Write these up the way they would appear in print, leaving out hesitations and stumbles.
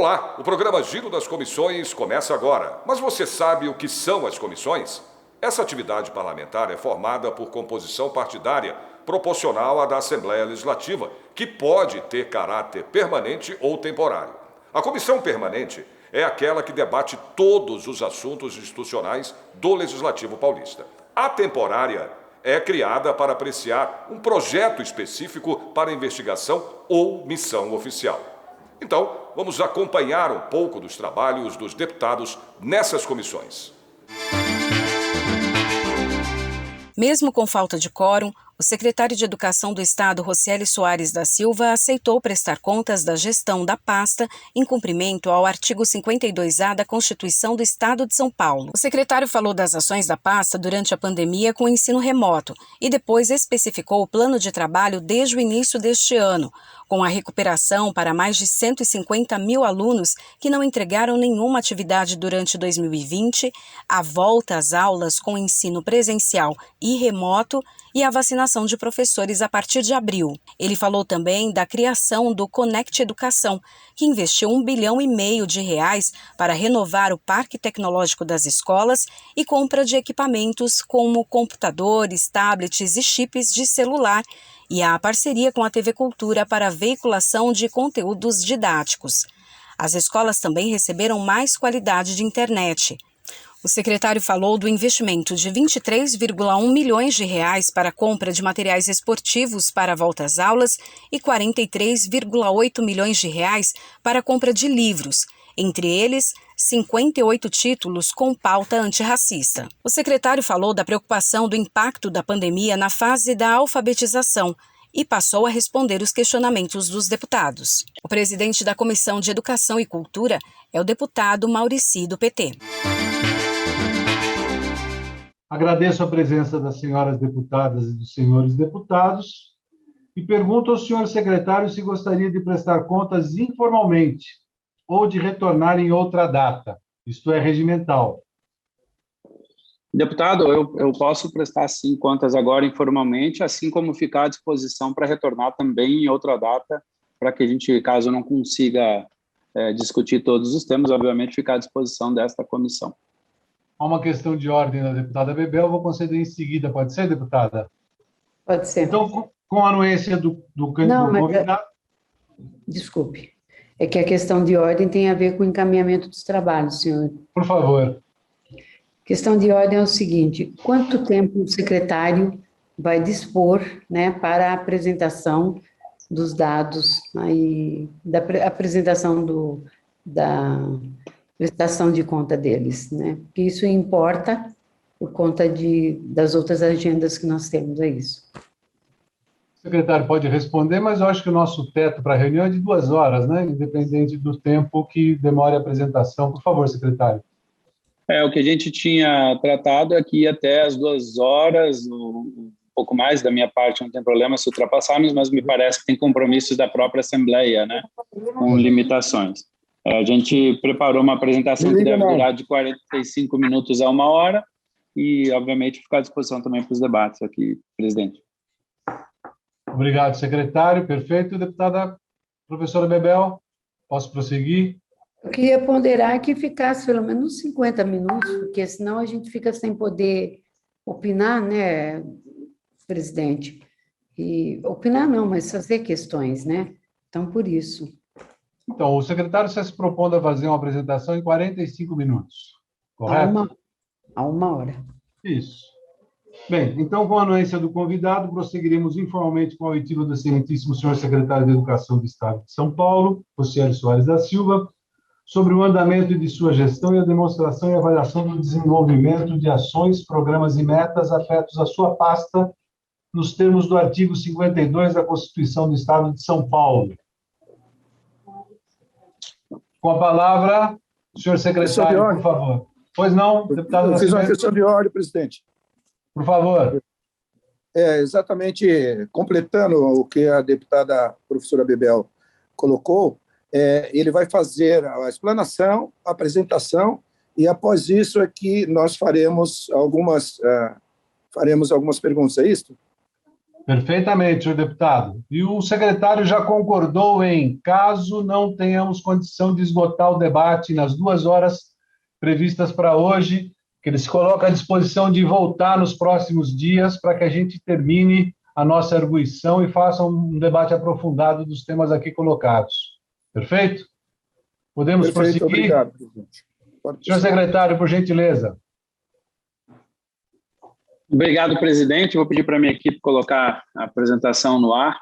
Olá, o programa Giro das Comissões começa agora. Mas você sabe o que são as comissões? Essa atividade parlamentar é formada por composição partidária, proporcional à da Assembleia Legislativa, que pode ter caráter permanente ou temporário. A comissão permanente é aquela que debate todos os assuntos institucionais do Legislativo paulista. A temporária é criada para apreciar um projeto específico para investigação ou missão oficial. Então, vamos acompanhar um pouco dos trabalhos dos deputados nessas comissões. Mesmo com falta de quórum, o secretário de Educação do Estado, Rocieli Soares da Silva, aceitou prestar contas da gestão da pasta em cumprimento ao artigo 52A da Constituição do Estado de São Paulo. O secretário falou das ações da pasta durante a pandemia com o ensino remoto e depois especificou o plano de trabalho desde o início deste ano, com a recuperação para mais de 150 mil alunos que não entregaram nenhuma atividade durante 2020, a volta às aulas com ensino presencial e remoto e a vacinação de professores a partir de abril. Ele falou também da criação do Conect Educação, que investiu R$1,5 bilhão para renovar o parque tecnológico das escolas e compra de equipamentos como computadores, tablets e chips de celular, e a parceria com a TV Cultura para a veiculação de conteúdos didáticos. As escolas também receberam mais qualidade de internet. O secretário falou do investimento de R$23,1 milhões para a compra de materiais esportivos para a volta às aulas e R$43,8 milhões para a compra de livros, entre eles 58 títulos com pauta antirracista. O secretário falou da preocupação do impacto da pandemia na fase da alfabetização e passou a responder os questionamentos dos deputados. O presidente da Comissão de Educação e Cultura é o deputado Maurici, do PT. Agradeço a presença das senhoras deputadas e dos senhores deputados e pergunto ao senhor secretário se gostaria de prestar contas informalmente ou de retornar em outra data, isto é, regimental. Deputado, eu posso prestar, sim, contas agora informalmente, assim como ficar à disposição para retornar também em outra data, para que a gente, caso não consiga discutir todos os temas, obviamente ficar à disposição desta comissão. Há uma questão de ordem da deputada Bebel, vou conceder em seguida. Pode ser, deputada? Pode ser. Então, com a anuência do convidado... Desculpe. É que a questão de ordem tem a ver com o encaminhamento dos trabalhos, senhor. Por favor. Questão de ordem é o seguinte: quanto tempo o secretário vai dispor, né, para a apresentação dos dados, aí, da apresentação da prestação de conta deles, né? Porque isso importa por conta das outras agendas que nós temos, é isso. O secretário pode responder, mas eu acho que o nosso teto para a reunião é de 2 horas, né? Independente do tempo que demore a apresentação. Por favor, secretário. O que a gente tinha tratado é que ia até as 2 horas, um pouco mais da minha parte, não tem problema se ultrapassarmos, mas me parece que tem compromissos da própria Assembleia, né? Com limitações. A gente preparou uma apresentação que deve durar de 45 minutos a 1 hora e, obviamente, ficar à disposição também para os debates aqui, presidente. Obrigado, secretário. Perfeito. Deputada professora Bebel, posso prosseguir? Eu queria ponderar que ficasse pelo menos 50 minutos, porque senão a gente fica sem poder opinar, né, presidente? E opinar não, mas fazer questões, né? Então, por isso. Então, o secretário está se propondo a fazer uma apresentação em 45 minutos, correto? A uma hora. Isso. Bem, então, com a anuência do convidado, prosseguiremos informalmente com a oitiva do excelentíssimo senhor secretário de Educação do Estado de São Paulo, Rocieli Soares da Silva, sobre o andamento de sua gestão e a demonstração e avaliação do desenvolvimento de ações, programas e metas afetos à sua pasta, nos termos do artigo 52 da Constituição do Estado de São Paulo. Com a palavra, o senhor secretário, por favor. Pois não, deputado... Eu fiz uma questão de ordem, presidente. Por favor. Exatamente, completando o que a deputada professora Bebel colocou, ele vai fazer a explanação, a apresentação, e após isso é que nós faremos algumas perguntas, é isso? Perfeitamente, senhor deputado. E o secretário já concordou em, caso não tenhamos condição de esgotar o debate nas 2 horas previstas para hoje, que ele se coloca à disposição de voltar nos próximos dias para que a gente termine a nossa arguição e faça um debate aprofundado dos temas aqui colocados. Perfeito? Podemos Perfeito, prosseguir? obrigado, presidente. Senhor secretário, por gentileza. Obrigado, presidente. Vou pedir para a minha equipe colocar a apresentação no ar.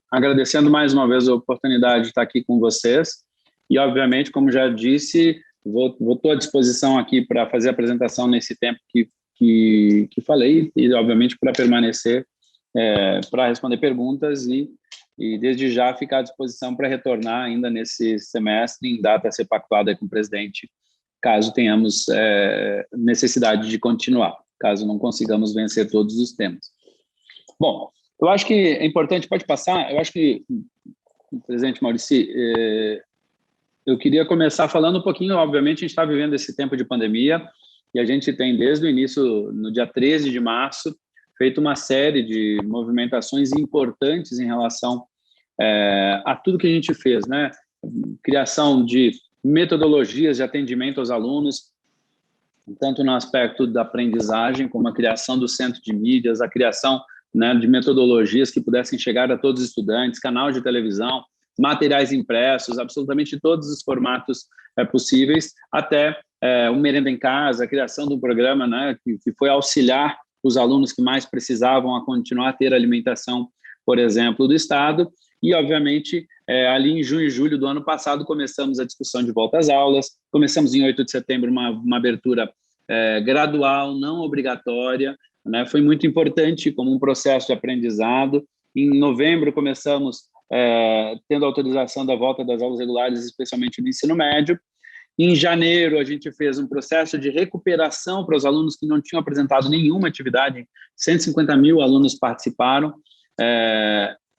Agradecendo mais uma vez a oportunidade de estar aqui com vocês. E, obviamente, como já disse, estou à disposição aqui para fazer a apresentação nesse tempo que falei e, obviamente, para permanecer, para responder perguntas e, desde já, ficar à disposição para retornar ainda nesse semestre, em data a ser pactuada com o presidente, caso tenhamos necessidade de continuar, caso não consigamos vencer todos os temas. Bom, eu acho que é importante, pode passar, eu acho que, presidente Maurici, eu queria começar falando um pouquinho, obviamente, a gente está vivendo esse tempo de pandemia e a gente tem, desde o início, no dia 13 de março, feito uma série de movimentações importantes em relação a tudo que a gente fez, né? Criação de metodologias de atendimento aos alunos, tanto no aspecto da aprendizagem, como a criação do centro de mídias, a criação, né, de metodologias que pudessem chegar a todos os estudantes, canal de televisão, materiais impressos, absolutamente todos os formatos possíveis, até o Merenda em Casa, a criação de um programa, né, que foi auxiliar os alunos que mais precisavam a continuar a ter alimentação, por exemplo, do Estado. E, obviamente, ali em junho e julho do ano passado, começamos a discussão de volta às aulas, começamos em 8 de setembro uma abertura gradual, não obrigatória, né? Foi muito importante como um processo de aprendizado. Em novembro, começamos tendo autorização da volta das aulas regulares, especialmente no ensino médio. Em janeiro, a gente fez um processo de recuperação para os alunos que não tinham apresentado nenhuma atividade, 150 mil alunos participaram,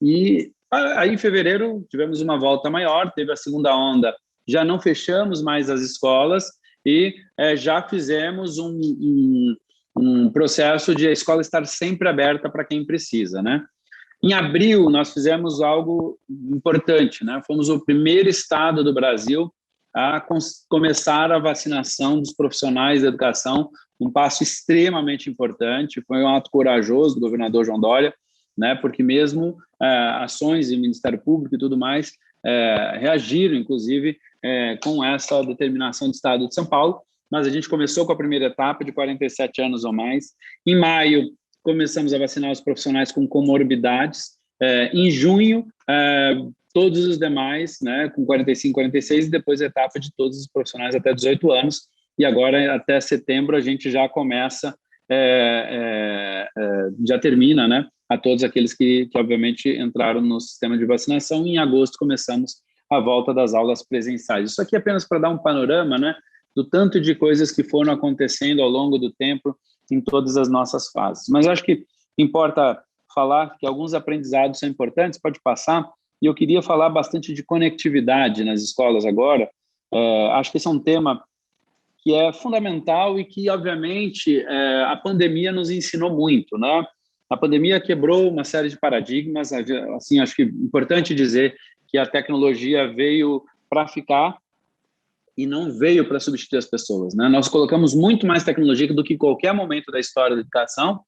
e aí, em fevereiro, tivemos uma volta maior, teve a segunda onda, já não fechamos mais as escolas e já fizemos um processo de a escola estar sempre aberta para quem precisa, né? Em abril, nós fizemos algo importante, né? Fomos o primeiro estado do Brasil a começar a vacinação dos profissionais da educação, um passo extremamente importante, foi um ato corajoso do governador João Dória, né, porque mesmo ações do Ministério Público e tudo mais reagiram, inclusive, com essa determinação do Estado de São Paulo, mas a gente começou com a primeira etapa de 47 anos ou mais. Em maio, começamos a vacinar os profissionais com comorbidades. Em junho, todos os demais, né, com 45, 46, e depois a etapa de todos os profissionais até 18 anos. E agora, até setembro, a gente já começa, já termina, né, a todos aqueles que obviamente entraram no sistema de vacinação. E em agosto começamos a volta das aulas presenciais. Isso aqui é apenas para dar um panorama, né, do tanto de coisas que foram acontecendo ao longo do tempo em todas as nossas fases. Mas acho que importa falar que alguns aprendizados são importantes, pode passar, e eu queria falar bastante de conectividade nas escolas agora. Acho que esse é um tema que é fundamental e que, obviamente, a pandemia nos ensinou muito, né? A pandemia quebrou uma série de paradigmas, assim, acho que é importante dizer que a tecnologia veio para ficar e não veio para substituir as pessoas, né? Nós colocamos muito mais tecnologia do que qualquer momento da história da educação,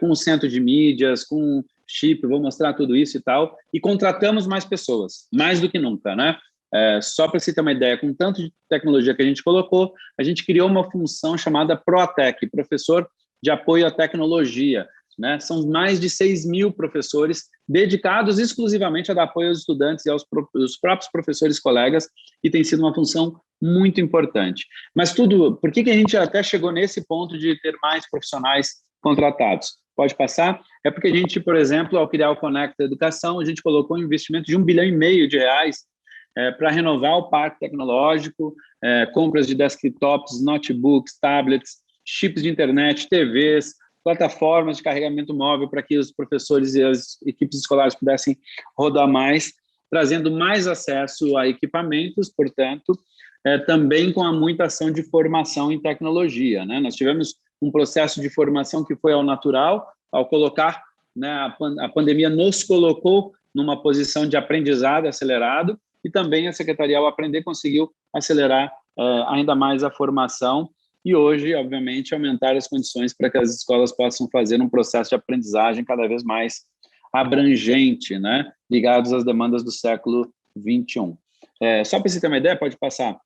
com o centro de mídias, com chip, vou mostrar tudo isso e tal, e contratamos mais pessoas, mais do que nunca, né? Só para você ter uma ideia, com tanto de tecnologia que a gente colocou, a gente criou uma função chamada ProTech, Professor de Apoio à Tecnologia, né? São mais de 6 mil professores dedicados exclusivamente a dar apoio aos estudantes e aos próprios professores colegas, e tem sido uma função muito importante. Mas tudo, por que a gente até chegou nesse ponto de ter mais profissionais contratados? Pode passar? É porque a gente, por exemplo, ao criar o Conecta Educação, a gente colocou um investimento de R$1,5 bilhão para renovar o parque tecnológico, compras de desktops, notebooks, tablets, chips de internet, TVs, plataformas de carregamento móvel para que os professores e as equipes escolares pudessem rodar mais, trazendo mais acesso a equipamentos, portanto, também com muita ação de formação em tecnologia, né? Nós tivemos um processo de formação que foi ao natural, ao colocar né, a pandemia nos colocou numa posição de aprendizado acelerado, e também a Secretaria, ao aprender, conseguiu acelerar ainda mais a formação e hoje, obviamente, aumentar as condições para que as escolas possam fazer um processo de aprendizagem cada vez mais abrangente, né, ligados às demandas do século XXI. Só para você ter uma ideia, pode passar.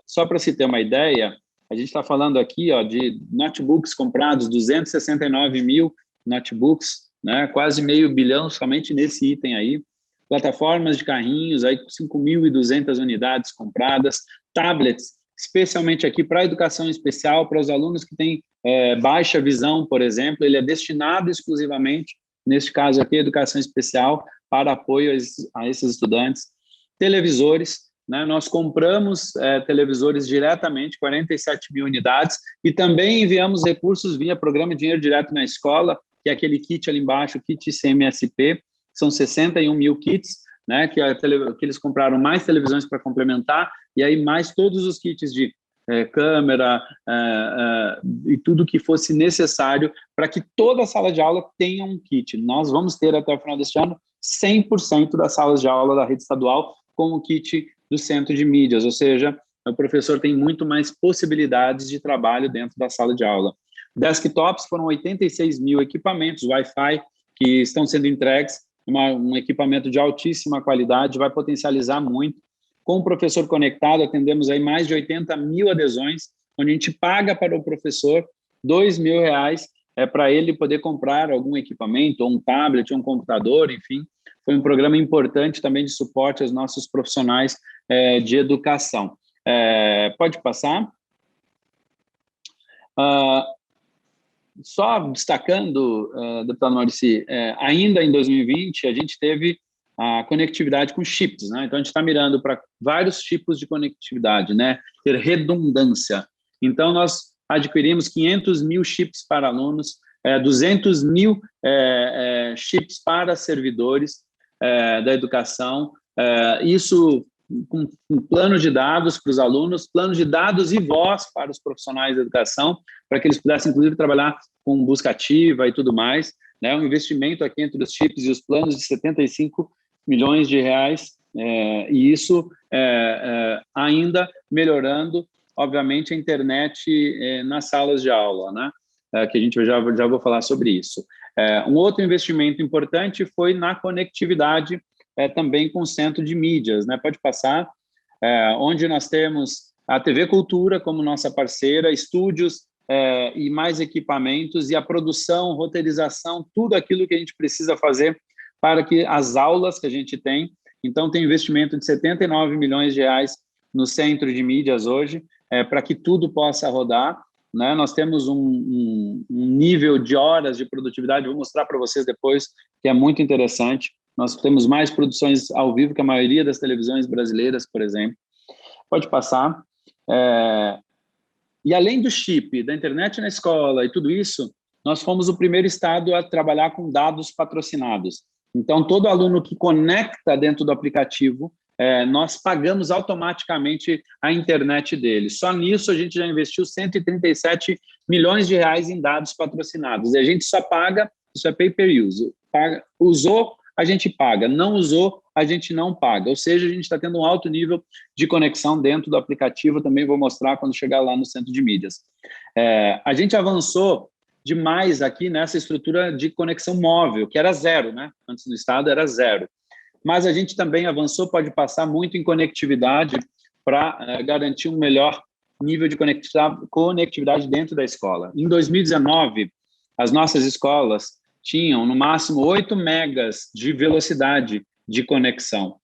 Só para você ter uma ideia, a gente está falando aqui de notebooks comprados, 269 mil notebooks, né, quase $500 milhão somente nesse item aí. Plataformas de carrinhos, aí 5.200 unidades compradas, tablets, especialmente aqui para a educação especial, para os alunos que têm baixa visão, por exemplo, ele é destinado exclusivamente, neste caso aqui, educação especial, para apoio a esses estudantes. Televisores, né, nós compramos televisores diretamente, 47 mil unidades, e também enviamos recursos via programa Dinheiro Direto na Escola, que é aquele kit ali embaixo, kit ICMSP, são 61 mil kits, né, que eles compraram mais televisões para complementar, e aí mais todos os kits de câmera e tudo que fosse necessário para que toda a sala de aula tenha um kit. Nós vamos ter até o final deste ano 100% das salas de aula da rede estadual com o kit do Centro de Mídias, ou seja, o professor tem muito mais possibilidades de trabalho dentro da sala de aula. Desktops foram 86 mil equipamentos Wi-Fi que estão sendo entregues, um equipamento de altíssima qualidade, vai potencializar muito. Com o professor conectado, atendemos aí mais de 80 mil adesões, onde a gente paga para o professor R$2.000 para ele poder comprar algum equipamento, ou um tablet, ou um computador, enfim. Foi um programa importante também de suporte aos nossos profissionais de educação. Pode passar. Só destacando, deputado Maurici, ainda em 2020, a gente teve a conectividade com chips, né? Então, a gente está mirando para vários tipos de conectividade, né? Ter redundância. Então, nós adquirimos 500 mil chips para alunos, 200 mil chips para servidores da educação, isso com plano de dados para os alunos, plano de dados e voz para os profissionais da educação, para que eles pudessem, inclusive, trabalhar com busca ativa e tudo mais, né? Um investimento aqui entre os chips e os planos de R$75 milhões, e isso ainda melhorando, obviamente, a internet nas salas de aula, né? Que a gente já vou falar sobre isso. Um outro investimento importante foi na conectividade também com o Centro de Mídias, né? Pode passar, onde nós temos a TV Cultura como nossa parceira, estúdios e mais equipamentos, e a produção, roteirização, tudo aquilo que a gente precisa fazer para que as aulas que a gente tem. Então, tem investimento de R$79 milhões no Centro de Mídias hoje, para que tudo possa rodar, né? Nós temos um nível de horas de produtividade, vou mostrar para vocês depois, que é muito interessante. Nós temos mais produções ao vivo que a maioria das televisões brasileiras, por exemplo. Pode passar. E além do chip, da internet na escola e tudo isso, nós fomos o primeiro estado a trabalhar com dados patrocinados. Então, todo aluno que conecta dentro do aplicativo, nós pagamos automaticamente a internet dele. Só nisso a gente já investiu R$137 milhões em dados patrocinados. E a gente só paga, isso é pay-per-use. Usou, a gente paga. Não usou, a gente não paga. Ou seja, a gente está tendo um alto nível de conexão dentro do aplicativo. Também vou mostrar quando chegar lá no Centro de Mídias. A gente avançou demais aqui nessa estrutura de conexão móvel, que era zero, né? Antes do Estado era zero. Mas a gente também avançou, pode passar muito em conectividade para garantir um melhor nível de conectividade dentro da escola. Em 2019, as nossas escolas tinham, no máximo, 8 megas de velocidade de conexão.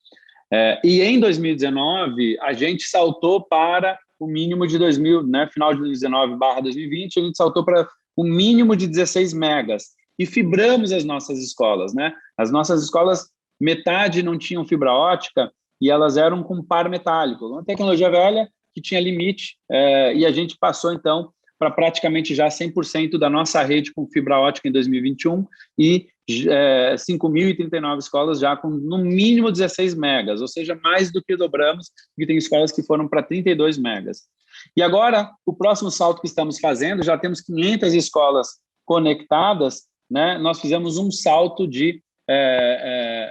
E em 2019, a gente saltou para o mínimo de 2000, né, final de 2019/2020, a gente saltou para o mínimo de 16 megas. E fibramos as nossas escolas, né? As nossas escolas, metade não tinham fibra ótica e elas eram com par metálico. Uma tecnologia velha que tinha limite, e a gente passou, então, para praticamente já 100% da nossa rede com fibra ótica em 2021 e 5.039 escolas já com, no mínimo, 16 megas, ou seja, mais do que dobramos, porque tem escolas que foram para 32 megas. E agora, o próximo salto que estamos fazendo, já temos 500 escolas conectadas né, nós fizemos um salto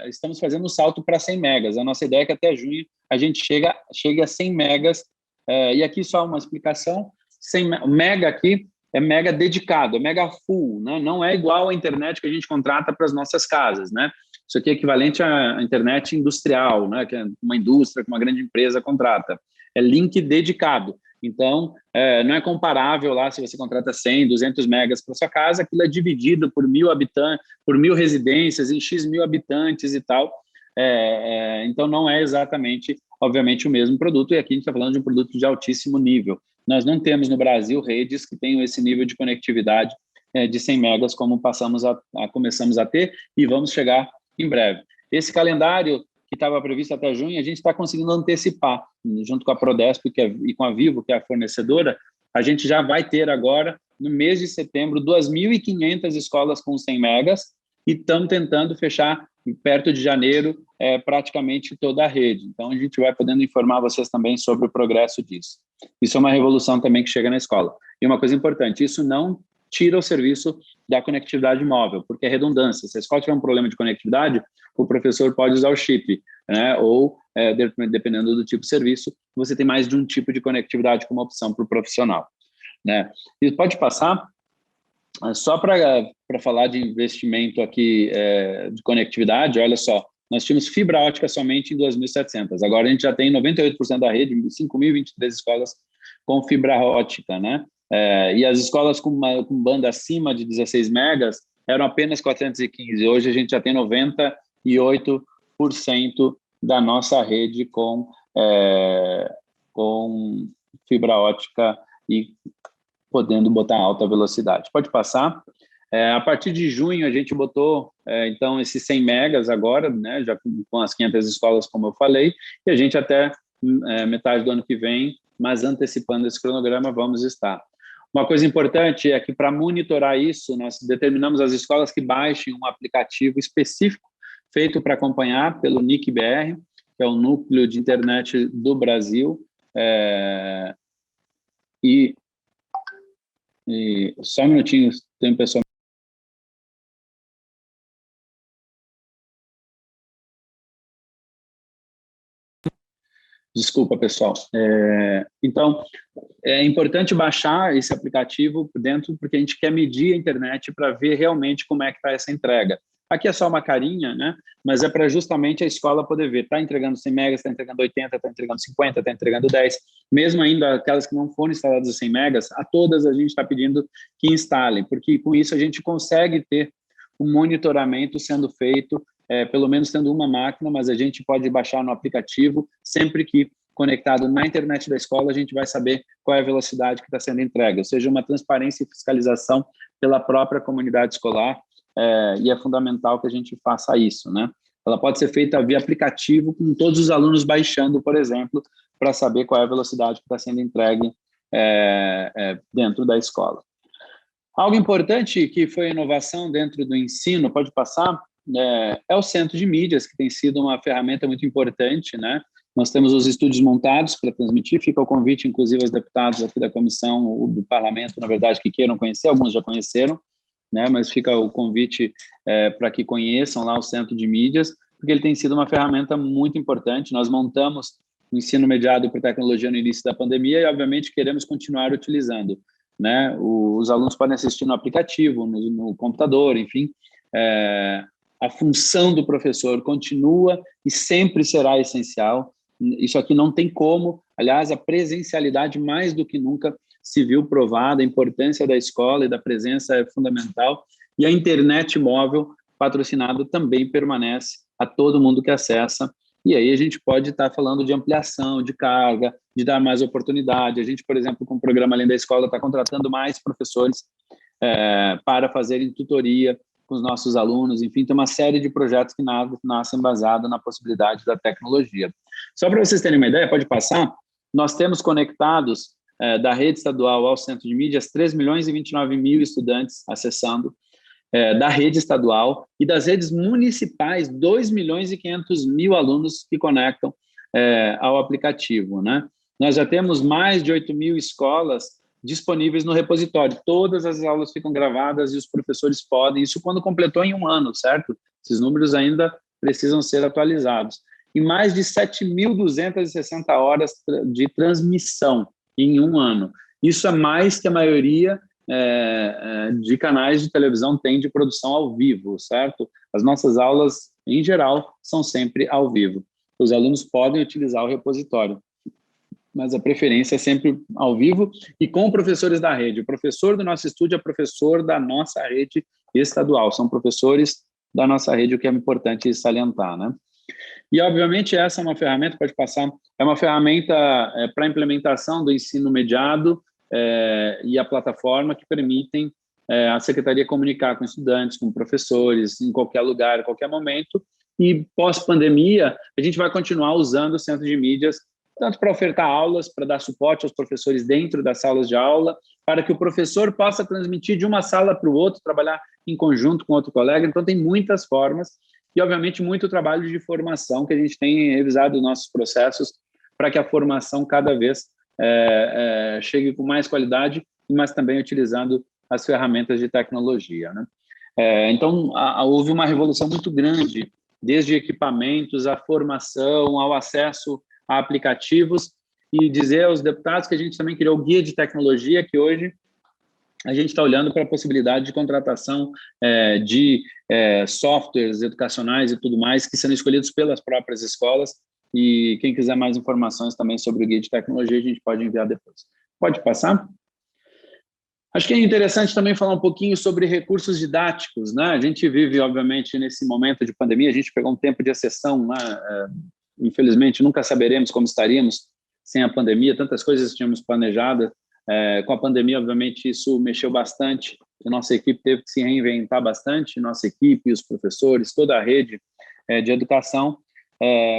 estamos fazendo um salto para 100 megas. A nossa ideia é que até junho a gente chegue a 100 megas, e aqui só uma explicação, 100 mega aqui é mega dedicado, é mega full, né? Não é igual à internet que a gente contrata para as nossas casas, né? Isso aqui é equivalente à internet industrial, né? Que é uma indústria, que uma grande empresa contrata. É link dedicado. Então, não é comparável lá se você contrata 100, 200 megas para sua casa, aquilo é dividido por 1.000 habitantes, por 1.000 residências, em X mil habitantes e tal. Então, não é exatamente, obviamente, o mesmo produto, e aqui a gente está falando de um produto de altíssimo nível. Nós não temos no Brasil redes que tenham esse nível de conectividade de 100 megas, como começamos a ter, e vamos chegar em breve. Esse calendário que estava previsto até junho, a gente está conseguindo antecipar, junto com a Prodesp e com a Vivo, que é a fornecedora, a gente já vai ter agora, no mês de setembro, 2.500 escolas com 100 megas, e estamos tentando fechar, perto de janeiro, praticamente toda a rede. Então, a gente vai podendo informar vocês também sobre o progresso disso. Isso é uma revolução também que chega na escola. E uma coisa importante, isso não tira o serviço da conectividade móvel, porque é redundância. Se a escola tiver um problema de conectividade, o professor pode usar o chip, né? Ou, dependendo do tipo de serviço, você tem mais de um tipo de conectividade como opção para o profissional, né? E pode passar, só para falar de investimento aqui de conectividade, olha só, nós tínhamos fibra ótica somente em 2.700, agora a gente já tem 98% da rede, 5.023 escolas com fibra ótica, né? E as escolas com banda acima de 16 megas eram apenas 415, hoje a gente já tem 98% da nossa rede com fibra ótica e podendo botar alta velocidade. Pode passar. A partir de junho, a gente botou, então, esses 100 megas agora, né, já com as 500 escolas, como eu falei, e a gente até metade do ano que vem, mas antecipando esse cronograma, vamos estar. Uma coisa importante é que, para monitorar isso, nós determinamos as escolas que baixem um aplicativo específico feito para acompanhar pelo NIC-BR, que é o Núcleo de Internet do Brasil, e só um minutinho, tem pessoal. Desculpa, pessoal. Então, é importante baixar esse aplicativo dentro, porque a gente quer medir a internet para ver realmente como é que está essa entrega. Aqui é só uma carinha, né? Mas é para justamente a escola poder ver. Está entregando 100 megas, está entregando 80, está entregando 50, está entregando 10. Mesmo ainda aquelas que não foram instaladas os 100 megas, a todas a gente está pedindo que instalem, porque com isso a gente consegue ter um monitoramento sendo feito, pelo menos tendo uma máquina, mas a gente pode baixar no aplicativo, sempre que conectado na internet da escola, a gente vai saber qual é a velocidade que está sendo entregue, ou seja, uma transparência e fiscalização pela própria comunidade escolar, e é fundamental que a gente faça isso, né? Ela pode ser feita via aplicativo, com todos os alunos baixando, por exemplo, para saber qual é a velocidade que está sendo entregue dentro da escola. Algo importante que foi inovação dentro do ensino, pode passar, é o centro de mídias, que tem sido uma ferramenta muito importante, né? Nós temos os estúdios montados para transmitir, fica o convite, inclusive, aos deputados aqui da comissão, do parlamento, na verdade, que queiram conhecer, alguns já conheceram, né? Mas fica o convite para que conheçam lá o centro de mídias, porque ele tem sido uma ferramenta muito importante. Nós montamos o ensino mediado por tecnologia no início da pandemia e, obviamente, queremos continuar utilizando, né? Os alunos podem assistir no aplicativo, no computador, enfim. A função do professor continua e sempre será essencial. Isso aqui não tem como. Aliás, a presencialidade, mais do que nunca, se viu provada. A importância da escola e da presença é fundamental. E a internet móvel patrocinada também permanece a todo mundo que acessa. E aí a gente pode estar falando de ampliação de carga, de dar mais oportunidade. A gente, por exemplo, com o programa Além da Escola, está contratando mais professores para fazerem tutoria com os nossos alunos. Enfim, tem uma série de projetos que nascem baseados na possibilidade da tecnologia. Só para vocês terem uma ideia, pode passar, nós temos conectados da rede estadual ao centro de mídias 3.029.000 estudantes acessando da rede estadual, e das redes municipais 2.500.000 alunos que conectam ao aplicativo, né? Nós já temos mais de 8.000 escolas disponíveis no repositório. Todas as aulas ficam gravadas e os professores podem, isso quando completou em 1 ano, certo? Esses números ainda precisam ser atualizados. E mais de 7.260 horas de transmissão em 1 ano. Isso é mais que a maioria de canais de televisão tem de produção ao vivo, certo? As nossas aulas, em geral, são sempre ao vivo. Os alunos podem utilizar o repositório, mas a preferência é sempre ao vivo e com professores da rede. O professor do nosso estúdio é professor da nossa rede estadual, são professores da nossa rede, o que é importante salientar, né? E, obviamente, essa é uma ferramenta, pode passar, é uma ferramenta para implementação do ensino mediado e a plataforma que permitem a secretaria comunicar com estudantes, com professores, em qualquer lugar, em qualquer momento. E, pós-pandemia, a gente vai continuar usando o centro de mídias, tanto para ofertar aulas, para dar suporte aos professores dentro das salas de aula, para que o professor possa transmitir de uma sala para o outro, trabalhar em conjunto com outro colega. Então, tem muitas formas e, obviamente, muito trabalho de formação que a gente tem revisado os nossos processos para que a formação cada vez chegue com mais qualidade, mas também utilizando as ferramentas de tecnologia, né? Então, houve uma revolução muito grande, desde equipamentos, a formação, ao acesso a aplicativos, e dizer aos deputados que a gente também criou o Guia de Tecnologia, que hoje a gente está olhando para a possibilidade de contratação de softwares educacionais e tudo mais, que são escolhidos pelas próprias escolas, e quem quiser mais informações também sobre o Guia de Tecnologia, a gente pode enviar depois. Pode passar? Acho que é interessante também falar um pouquinho sobre recursos didáticos, né? A gente vive, obviamente, nesse momento de pandemia, a gente pegou um tempo de exceção, né? Infelizmente, nunca saberemos como estaríamos sem a pandemia, tantas coisas tínhamos planejadas. Com a pandemia, obviamente, isso mexeu bastante, a nossa equipe teve que se reinventar bastante, nossa equipe, os professores, toda a rede de educação,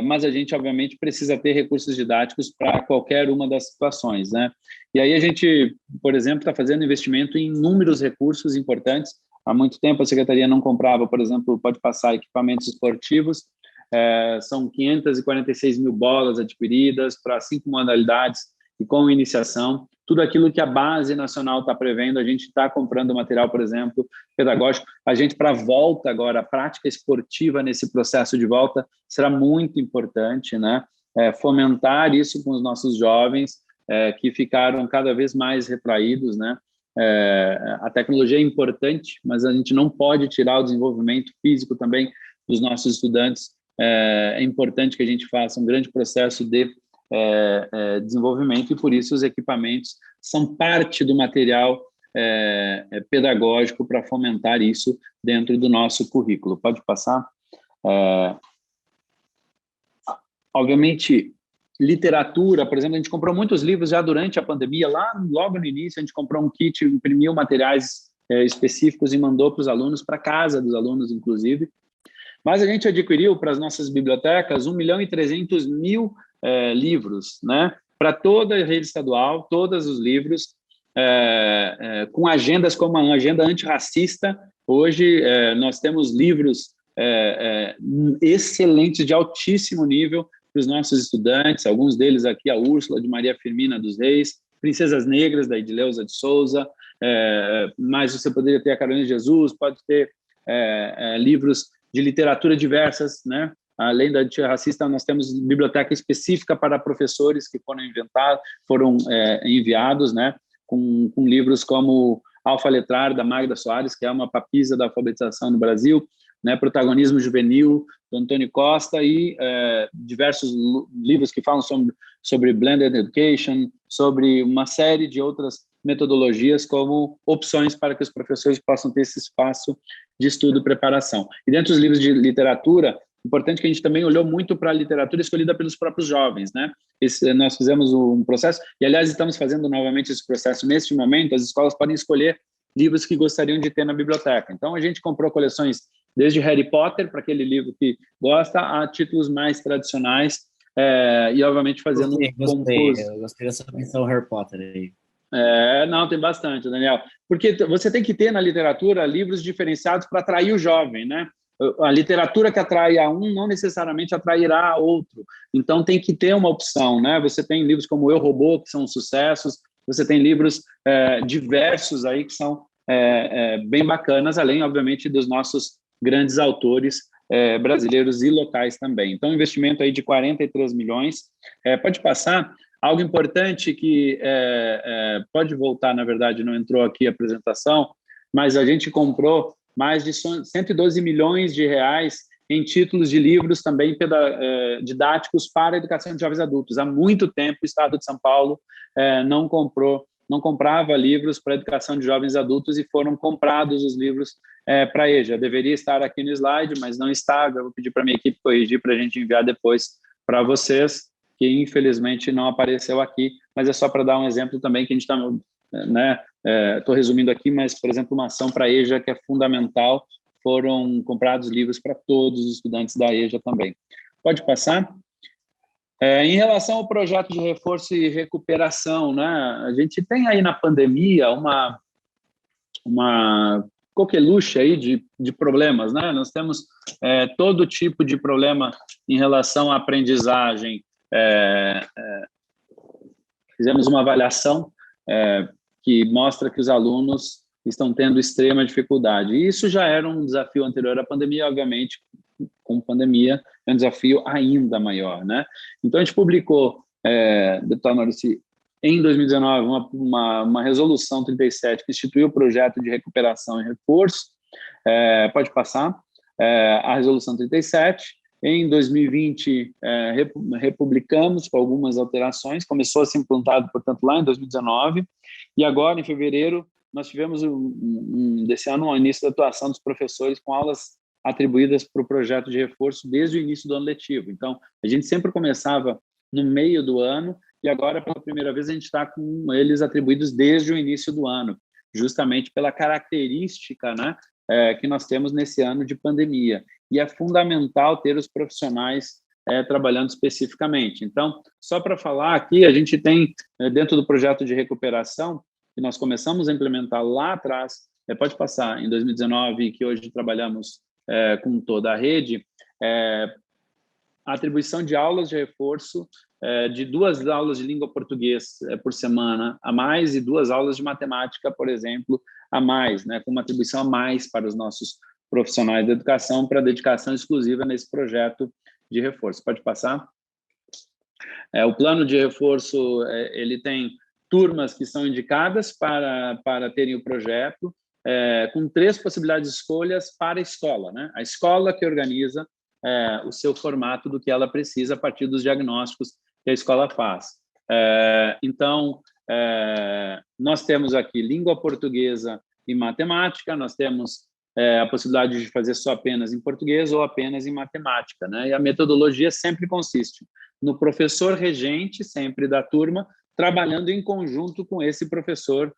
mas a gente, obviamente, precisa ter recursos didáticos para qualquer uma das situações, né? E aí a gente, por exemplo, está fazendo investimento em inúmeros recursos importantes. Há muito tempo a Secretaria não comprava, por exemplo, pode passar equipamentos esportivos, são 546 mil bolas adquiridas para 5 modalidades e com iniciação. Tudo aquilo que a Base Nacional está prevendo, a gente está comprando material, por exemplo, pedagógico. A gente, para a volta agora, a prática esportiva nesse processo de volta será muito importante, né? Fomentar isso com os nossos jovens, que ficaram cada vez mais retraídos, né? A tecnologia é importante, mas a gente não pode tirar o desenvolvimento físico também dos nossos estudantes. É importante que a gente faça um grande processo de desenvolvimento, e por isso os equipamentos são parte do material pedagógico para fomentar isso dentro do nosso currículo. Pode passar? Obviamente, literatura, por exemplo, a gente comprou muitos livros já durante a pandemia, logo no início a gente comprou um kit, imprimiu materiais específicos e mandou para os alunos, para casa dos alunos, inclusive. Mas a gente adquiriu para as nossas bibliotecas 1.300.000 livros, né? Para toda a rede estadual, todos os livros, com agendas como a agenda antirracista. Hoje nós temos livros excelentes, de altíssimo nível para os nossos estudantes, alguns deles aqui, a Úrsula, de Maria Firmina dos Reis, Princesas Negras, da Edileuza de Souza, mas você poderia ter a Carolina de Jesus, pode ter livros de literatura diversas, né? Além da antirracista, nós temos biblioteca específica para professores que foram enviados, né? Com livros como Alfa Letrar, da Magda Soares, que é uma papisa da alfabetização no Brasil, né? Protagonismo Juvenil, do Antônio Costa, e diversos livros que falam sobre Blended Education, sobre uma série de outras metodologias como opções para que os professores possam ter esse espaço de estudo e preparação. E dentro dos livros de literatura, importante que a gente também olhou muito para a literatura escolhida pelos próprios jovens, né? Nós fizemos um processo, e aliás estamos fazendo novamente esse processo neste momento. As escolas podem escolher livros que gostariam de ter na biblioteca. Então a gente comprou coleções desde Harry Potter, para aquele livro que gosta, a títulos mais tradicionais, e obviamente fazendo Eu gostei dessa menção Harry Potter aí. Não, tem bastante, Daniel. Porque você tem que ter na literatura livros diferenciados para atrair o jovem, né? A literatura que atrai a um não necessariamente atrairá a outro. Então, tem que ter uma opção, né? Você tem livros como Eu, Robô, que são sucessos, você tem livros diversos aí que são bem bacanas, além, obviamente, dos nossos grandes autores brasileiros e locais também. Então, investimento aí de 43 milhões. Pode passar. Algo importante que pode voltar, na verdade, não entrou aqui a apresentação, mas a gente comprou mais de 112 milhões de reais em títulos de livros também didáticos para a educação de jovens adultos. Há muito tempo o Estado de São Paulo não comprava livros para a educação de jovens adultos e foram comprados os livros para a EJA. Deveria estar aqui no slide, mas não estava. Eu vou pedir para a minha equipe corrigir para a gente enviar depois para vocês, que infelizmente não apareceu aqui, mas é só para dar um exemplo também que a gente está, estou resumindo aqui, mas, por exemplo, uma ação para a EJA que é fundamental, foram comprados livros para todos os estudantes da EJA também. Pode passar? Em relação ao projeto de reforço e recuperação, né, a gente tem aí na pandemia uma coqueluche aí de problemas, né? Nós temos todo tipo de problema em relação à aprendizagem. Fizemos uma avaliação que mostra que os alunos estão tendo extrema dificuldade. E isso já era um desafio anterior à pandemia, obviamente, com pandemia é um desafio ainda maior, né? Então, a gente publicou, deputado Maurício, em 2019, uma resolução 37 que instituiu o projeto de recuperação e reforço. Pode passar. A resolução 37. Em 2020, republicamos com algumas alterações, começou a ser implantado, portanto, lá em 2019, e agora, em fevereiro, nós tivemos, desse ano, o início da atuação dos professores com aulas atribuídas para o projeto de reforço desde o início do ano letivo. Então, a gente sempre começava no meio do ano, e agora, pela primeira vez, a gente está com eles atribuídos desde o início do ano, justamente pela característica, né, que nós temos nesse ano de pandemia. E é fundamental ter os profissionais trabalhando especificamente. Então, só para falar aqui, a gente tem, dentro do projeto de recuperação, que nós começamos a implementar lá atrás, pode passar, em 2019, que hoje trabalhamos com toda a rede, a atribuição de aulas de reforço, de 2 aulas de língua portuguesa por semana a mais e 2 aulas de matemática, por exemplo, a mais, né, com uma atribuição a mais para os nossos profissionais da educação para dedicação exclusiva nesse projeto de reforço. Pode passar? O plano de reforço, ele tem turmas que são indicadas para terem o projeto, com 3 possibilidades de escolhas para a escola, né? A escola que organiza o seu formato do que ela precisa a partir dos diagnósticos que a escola faz. Então, nós temos aqui língua portuguesa e matemática, nós temos a possibilidade de fazer só apenas em português ou apenas em matemática, né? E a metodologia sempre consiste no professor regente, sempre da turma, trabalhando em conjunto com esse professor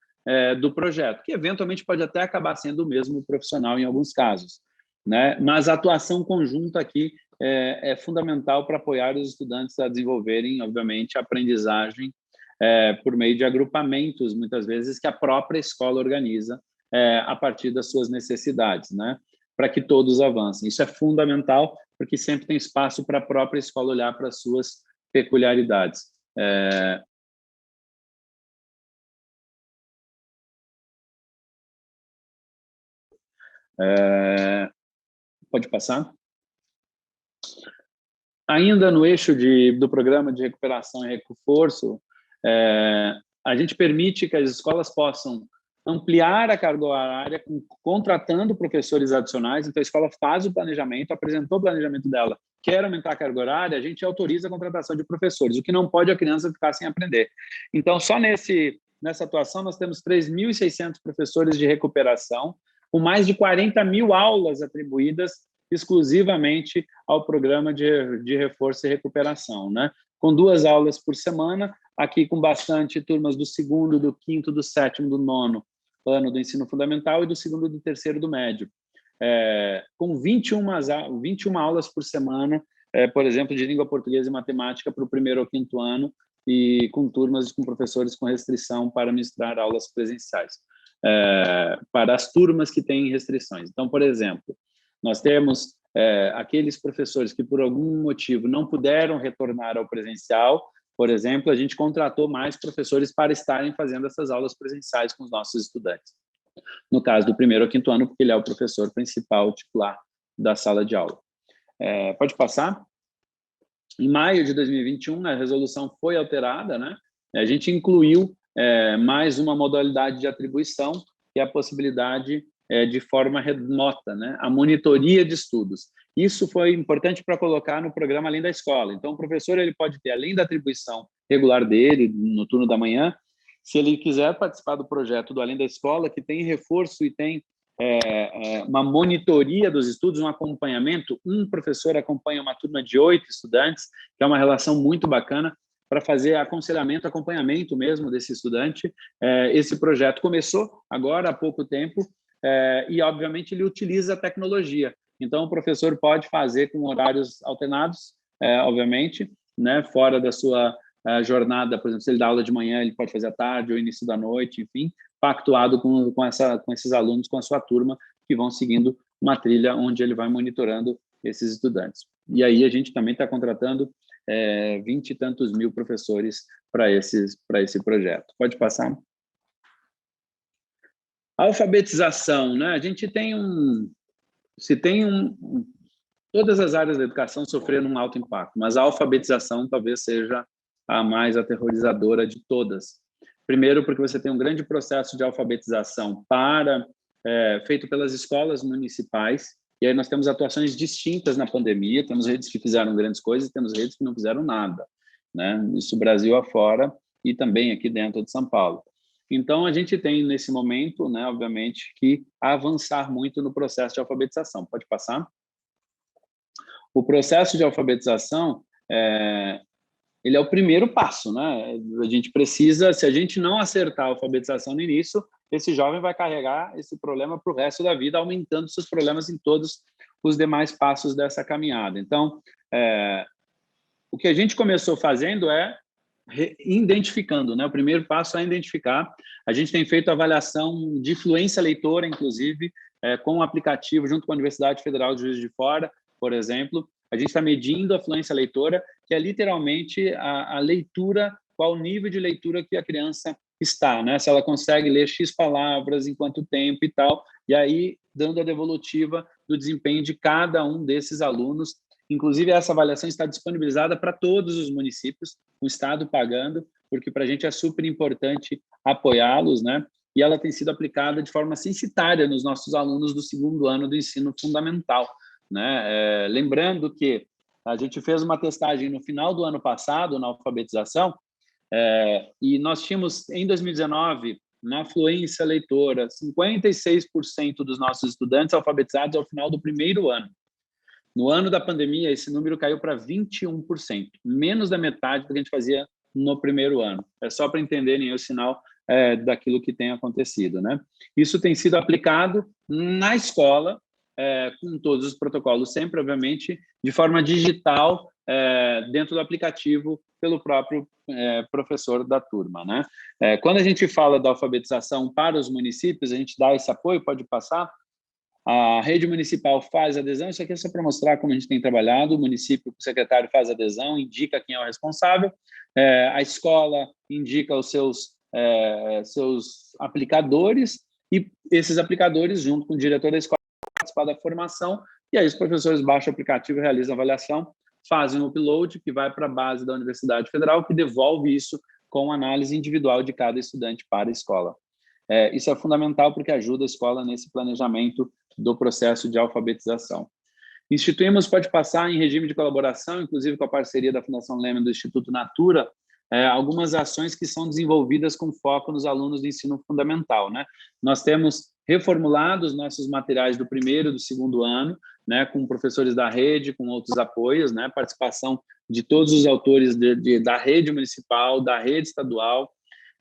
do projeto, que eventualmente pode até acabar sendo o mesmo profissional em alguns casos, né? Mas a atuação conjunta aqui é fundamental para apoiar os estudantes a desenvolverem, obviamente, a aprendizagem por meio de agrupamentos, muitas vezes, que a própria escola organiza a partir das suas necessidades, né? Para que todos avancem. Isso é fundamental, porque sempre tem espaço para a própria escola olhar para as suas peculiaridades. Pode passar? Ainda no eixo do programa de recuperação e reforço, a gente permite que as escolas possam ampliar a carga horária contratando professores adicionais. Então, a escola faz o planejamento, apresentou o planejamento dela, quer aumentar a carga horária, a gente autoriza a contratação de professores, o que não pode a criança ficar sem aprender. Então, só nessa atuação, nós temos 3.600 professores de recuperação, com mais de 40 mil aulas atribuídas exclusivamente ao programa de reforço e recuperação, né? Com 2 aulas por semana, aqui com bastante turmas do 2º, do 5º, do 7º, do 9º ano do ensino fundamental e do 2º, do 3º do médio. Com 21 aulas por semana, por exemplo, de língua portuguesa e matemática para o 1º ao 5º ano e com turmas com professores com restrição para ministrar aulas presenciais. Para as turmas que têm restrições. Então, por exemplo, nós temos aqueles professores que, por algum motivo, não puderam retornar ao presencial, por exemplo, a gente contratou mais professores para estarem fazendo essas aulas presenciais com os nossos estudantes. No caso do 1º ao 5º ano, porque ele é o professor principal titular da sala de aula. Pode passar? Em maio de 2021, a resolução foi alterada, né? A gente incluiu mais uma modalidade de atribuição, que é a possibilidade de forma remota, né? A monitoria de estudos. Isso foi importante para colocar no programa Além da Escola. Então, o professor ele pode ter, além da atribuição regular dele, no turno da manhã, se ele quiser participar do projeto do Além da Escola, que tem reforço e tem uma monitoria dos estudos, um acompanhamento, um professor acompanha uma turma de 8 estudantes, que é uma relação muito bacana para fazer aconselhamento, acompanhamento mesmo desse estudante. Esse projeto começou agora há pouco tempo e, obviamente, ele utiliza a tecnologia. Então, o professor pode fazer com horários alternados, obviamente, né, fora da sua jornada, por exemplo, se ele dá aula de manhã, ele pode fazer à tarde ou início da noite, enfim, pactuado com esses alunos, com a sua turma, que vão seguindo uma trilha onde ele vai monitorando esses estudantes. E aí a gente também está contratando 20 e tantos mil professores para esse projeto. Pode passar? Alfabetização, né? A gente tem todas as áreas da educação sofreram um alto impacto, mas a alfabetização talvez seja a mais aterrorizadora de todas. Primeiro, porque você tem um grande processo de alfabetização feito pelas escolas municipais, e aí nós temos atuações distintas na pandemia, temos redes que fizeram grandes coisas, temos redes que não fizeram nada, né? Isso Brasil afora e também aqui dentro de São Paulo. Então, a gente tem, nesse momento, né, obviamente, que avançar muito no processo de alfabetização. Pode passar? O processo de alfabetização, ele é o primeiro passo, né? A gente precisa, se a gente não acertar a alfabetização no início, esse jovem vai carregar esse problema para o resto da vida, aumentando seus problemas em todos os demais passos dessa caminhada. Então, o que a gente começou fazendo identificando, né? O primeiro passo é identificar. A gente tem feito avaliação de fluência leitora, inclusive, com um aplicativo junto com a Universidade Federal de Juiz de Fora, por exemplo. A gente está medindo a fluência leitora, que é literalmente a leitura, qual o nível de leitura que a criança está, né? Se ela consegue ler X palavras, em quanto tempo e tal, e aí dando a devolutiva do desempenho de cada um desses alunos. Inclusive, essa avaliação está disponibilizada para todos os municípios, o Estado pagando, porque para a gente é super importante apoiá-los, né? E ela tem sido aplicada de forma censitária nos nossos alunos do 2º ano do ensino fundamental, né? Lembrando que a gente fez uma testagem no final do ano passado na alfabetização, e nós tínhamos, em 2019, na fluência leitora, 56% dos nossos estudantes alfabetizados ao final do 1º ano. No ano da pandemia, esse número caiu para 21%, menos da metade do que a gente fazia no 1º ano. É só para entenderem o sinal daquilo que tem acontecido, né? Isso tem sido aplicado na escola, com todos os protocolos, sempre, obviamente, de forma digital, dentro do aplicativo, pelo próprio professor da turma, né? Quando a gente fala da alfabetização para os municípios, a gente dá esse apoio, pode passar? A rede municipal faz adesão, isso aqui é só para mostrar como a gente tem trabalhado, o município, o secretário faz adesão, indica quem é o responsável, a escola indica os seus aplicadores, e esses aplicadores, junto com o diretor da escola, participar da formação, e aí os professores baixam o aplicativo, realizam a avaliação, fazem o upload, que vai para a base da Universidade Federal, que devolve isso com análise individual de cada estudante para a escola. Isso é fundamental porque ajuda a escola nesse planejamento do processo de alfabetização. Instituímos, pode passar, em regime de colaboração, inclusive com a parceria da Fundação Lehman do Instituto Natura, algumas ações que são desenvolvidas com foco nos alunos do ensino fundamental, né? Nós temos reformulado os nossos materiais do 1º e do 2º ano, né, com professores da rede, com outros apoios, né, participação de todos os autores da rede municipal, da rede estadual,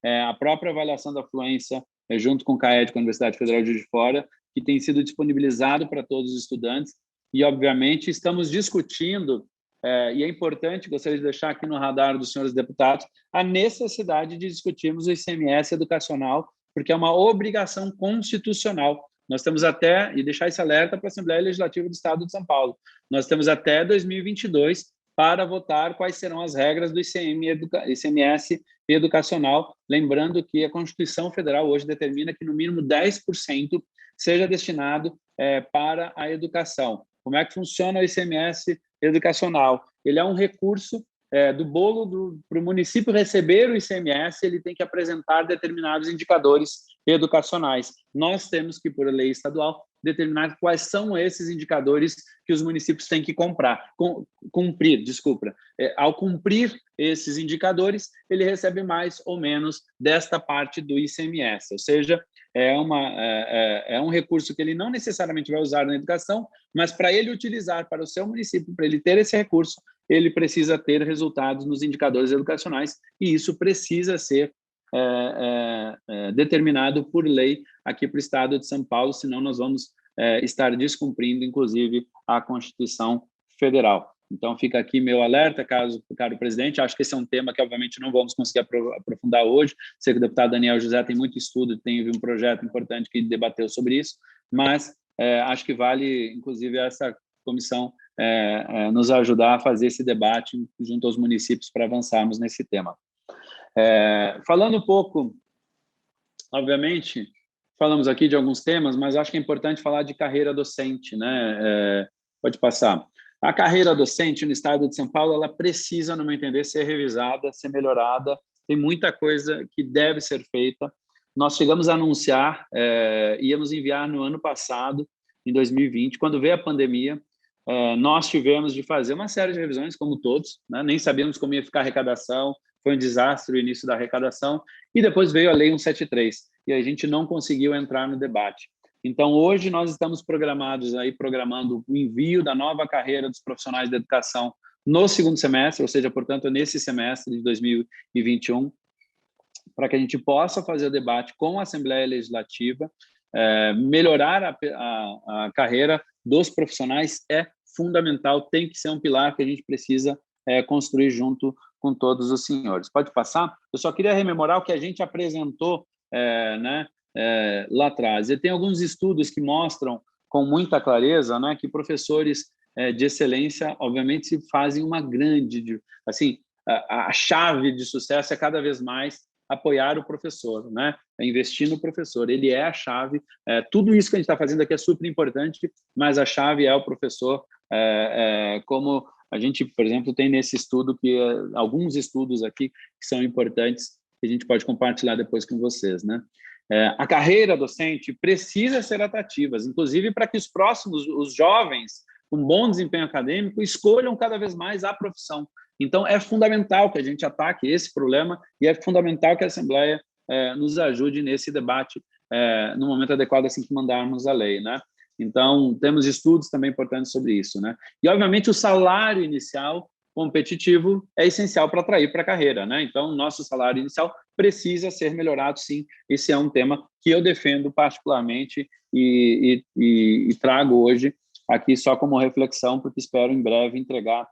a própria avaliação da fluência, junto com o CAED, com a Universidade Federal de Juiz de Fora, que tem sido disponibilizado para todos os estudantes, e, obviamente, estamos discutindo, e é importante, gostaria de deixar aqui no radar dos senhores deputados, a necessidade de discutirmos o ICMS educacional, porque é uma obrigação constitucional. Nós temos até, e deixar esse alerta para a Assembleia Legislativa do Estado de São Paulo, nós temos até 2022 para votar quais serão as regras do ICMS educacional, lembrando que a Constituição Federal hoje determina que no mínimo 10% seja destinado para a educação. Como é que funciona o ICMS educacional? Ele é um recurso do bolo para o município receber o ICMS, ele tem que apresentar determinados indicadores educacionais. Nós temos que, por lei estadual, determinar quais são esses indicadores que os municípios têm que cumprir. Ao cumprir esses indicadores, ele recebe mais ou menos desta parte do ICMS, ou seja, é um recurso que ele não necessariamente vai usar na educação, mas para ele utilizar para o seu município, para ele ter esse recurso, ele precisa ter resultados nos indicadores educacionais, e isso precisa ser determinado por lei aqui para o Estado de São Paulo, senão nós vamos estar descumprindo, inclusive, a Constituição Federal. Então, fica aqui meu alerta, caro presidente. Acho que esse é um tema que, obviamente, não vamos conseguir aprofundar hoje. Sei que o deputado Daniel José tem muito estudo, tem um projeto importante que debateu sobre isso, mas acho que vale, inclusive, essa comissão nos ajudar a fazer esse debate junto aos municípios para avançarmos nesse tema. Falando um pouco, obviamente, falamos aqui de alguns temas, mas acho que é importante falar de carreira docente, né? Pode passar. A carreira docente no Estado de São Paulo, ela precisa, no meu entender, ser revisada, ser melhorada. Tem muita coisa que deve ser feita. Nós chegamos a anunciar, íamos enviar no ano passado, em 2020, quando veio a pandemia, nós tivemos de fazer uma série de revisões, como todos, né? Nem sabíamos como ia ficar a arrecadação, foi um desastre o início da arrecadação, e depois veio a Lei 173, e a gente não conseguiu entrar no debate. Então, hoje nós estamos programando o envio da nova carreira dos profissionais da educação no segundo semestre, ou seja, portanto, nesse semestre de 2021, para que a gente possa fazer o debate com a Assembleia Legislativa. Melhorar a carreira dos profissionais é fundamental, tem que ser um pilar que a gente precisa construir junto com todos os senhores. Pode passar? Eu só queria rememorar o que a gente apresentou lá atrás. E tem alguns estudos que mostram com muita clareza, né, que professores de excelência, obviamente, fazem uma grande... Assim, a chave de sucesso é cada vez mais apoiar o professor, né? Investir no professor. Ele é a chave. Tudo isso que a gente está fazendo aqui é super importante, mas a chave é o professor. Como a gente, por exemplo, tem nesse estudo, alguns estudos aqui que são importantes, que a gente pode compartilhar depois com vocês, né? A carreira docente precisa ser atrativa, inclusive para que os jovens com bom desempenho acadêmico escolham cada vez mais a profissão. Então, é fundamental que a gente ataque esse problema e é fundamental que a Assembleia nos ajude nesse debate no momento adequado, assim que mandarmos a lei, né? Então, temos estudos também importantes sobre isso, né? E, obviamente, o salário inicial competitivo é essencial para atrair para a carreira, né? Então, nosso salário inicial precisa ser melhorado, sim. Esse é um tema que eu defendo particularmente e trago hoje aqui só como reflexão, porque espero em breve entregar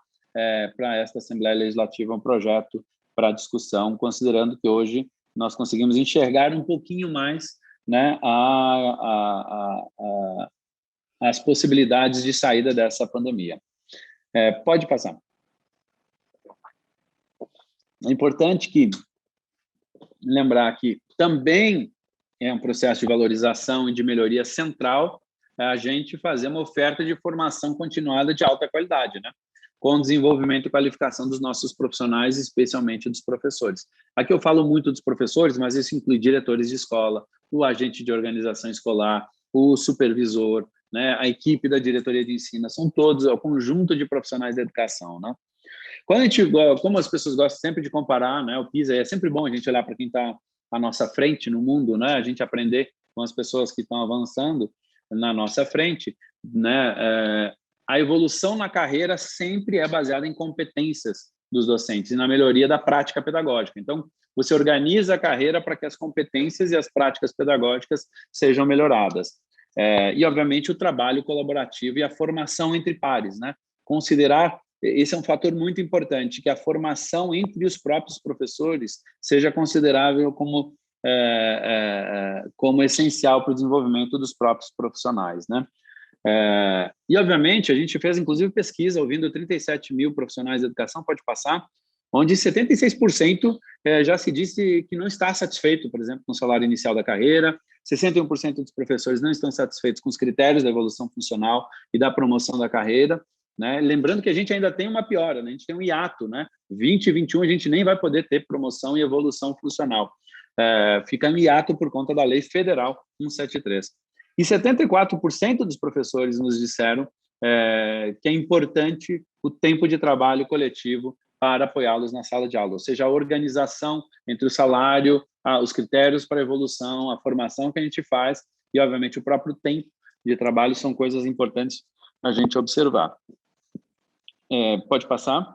para esta Assembleia Legislativa um projeto para discussão, considerando que hoje nós conseguimos enxergar um pouquinho mais, né, as possibilidades de saída dessa pandemia. Pode passar. É importante lembrar que também é um processo de valorização e de melhoria central a gente fazer uma oferta de formação continuada de alta qualidade, né? Com o desenvolvimento e qualificação dos nossos profissionais, especialmente dos professores. Aqui eu falo muito dos professores, mas isso inclui diretores de escola, o agente de organização escolar, o supervisor, né, a equipe da diretoria de ensino, são todos o conjunto de profissionais da educação, né? Como as pessoas gostam sempre de comparar, né, o PISA, é sempre bom a gente olhar para quem está à nossa frente no mundo, né, a gente aprender com as pessoas que estão avançando na nossa frente, né, a evolução na carreira sempre é baseada em competências dos docentes e na melhoria da prática pedagógica. Então, você organiza a carreira para que as competências e as práticas pedagógicas sejam melhoradas. E, obviamente, o trabalho colaborativo e a formação entre pares, né? Considerar, esse é um fator muito importante, que a formação entre os próprios professores seja considerável como essencial para o desenvolvimento dos próprios profissionais, né? E, obviamente, a gente fez, inclusive, pesquisa, ouvindo 37 mil profissionais de educação, pode passar, onde 76% já se disse que não está satisfeito, por exemplo, com o salário inicial da carreira, 61% dos professores não estão satisfeitos com os critérios da evolução funcional e da promoção da carreira, né? Lembrando que a gente ainda tem uma piora, né? A gente tem um hiato, né? 20 e 21 a gente nem vai poder ter promoção e evolução funcional. Fica em hiato por conta da Lei Federal 173. E 74% dos professores nos disseram que é importante o tempo de trabalho coletivo para apoiá-los na sala de aula, ou seja, a organização entre o salário, os critérios para a evolução, a formação que a gente faz e, obviamente, o próprio tempo de trabalho são coisas importantes a gente observar. Pode passar.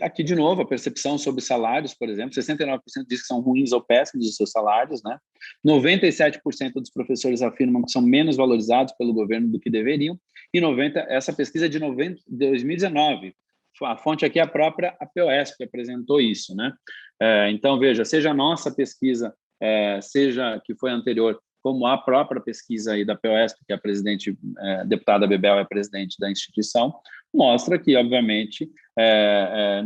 Aqui, de novo, a percepção sobre salários, por exemplo, 69% diz que são ruins ou péssimos os seus salários, né? 97% dos professores afirmam que são menos valorizados pelo governo do que deveriam, e essa pesquisa é de 2019, a fonte aqui é a própria APOESP, que apresentou isso, né? Então, veja, seja a nossa pesquisa, seja que foi anterior, como a própria pesquisa aí da APOESP, que a deputada Bebel é presidente da instituição, mostra que, obviamente,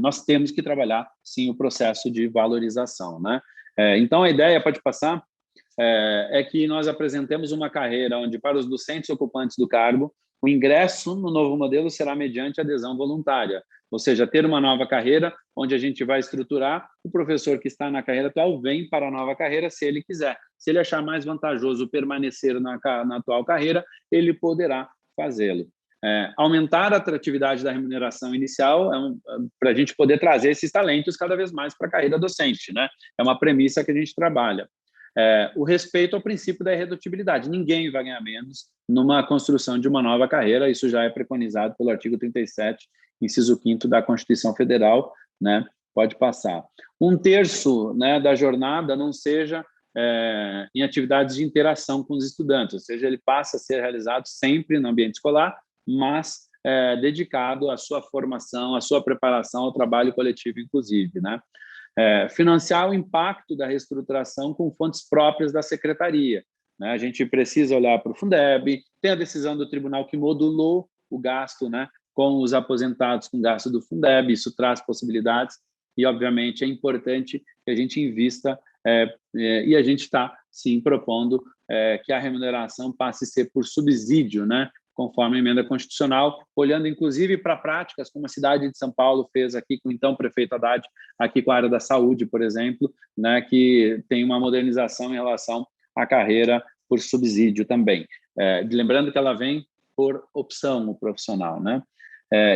nós temos que trabalhar, sim, o processo de valorização, né? Então, a ideia, pode passar, é que nós apresentemos uma carreira onde, para os docentes ocupantes do cargo, o ingresso no novo modelo será mediante adesão voluntária, ou seja, ter uma nova carreira onde a gente vai estruturar, o professor que está na carreira atual vem para a nova carreira se ele quiser. Se ele achar mais vantajoso permanecer na atual carreira, ele poderá fazê-lo. Aumentar a atratividade da remuneração inicial para a gente poder trazer esses talentos cada vez mais para a carreira docente, né? É uma premissa que a gente trabalha. O respeito ao princípio da irredutibilidade. Ninguém vai ganhar menos numa construção de uma nova carreira, isso já é preconizado pelo artigo 37, inciso 5º da Constituição Federal, né? Pode passar. 1/3, né, da jornada não seja em atividades de interação com os estudantes, ou seja, ele passa a ser realizado sempre no ambiente escolar, mas dedicado à sua formação, à sua preparação, ao trabalho coletivo, inclusive, né? Financiar o impacto da reestruturação com fontes próprias da secretaria, né? A gente precisa olhar para o Fundeb, tem a decisão do tribunal que modulou o gasto, né, com os aposentados com gasto do Fundeb, isso traz possibilidades e, obviamente, é importante que a gente invista e a gente está, sim, propondo que a remuneração passe a ser por subsídio, né, conforme a emenda constitucional, olhando inclusive para práticas como a cidade de São Paulo fez aqui com o então prefeito Haddad, aqui com a área da saúde, por exemplo, né, que tem uma modernização em relação à carreira por subsídio também. Lembrando que ela vem por opção, o profissional, né?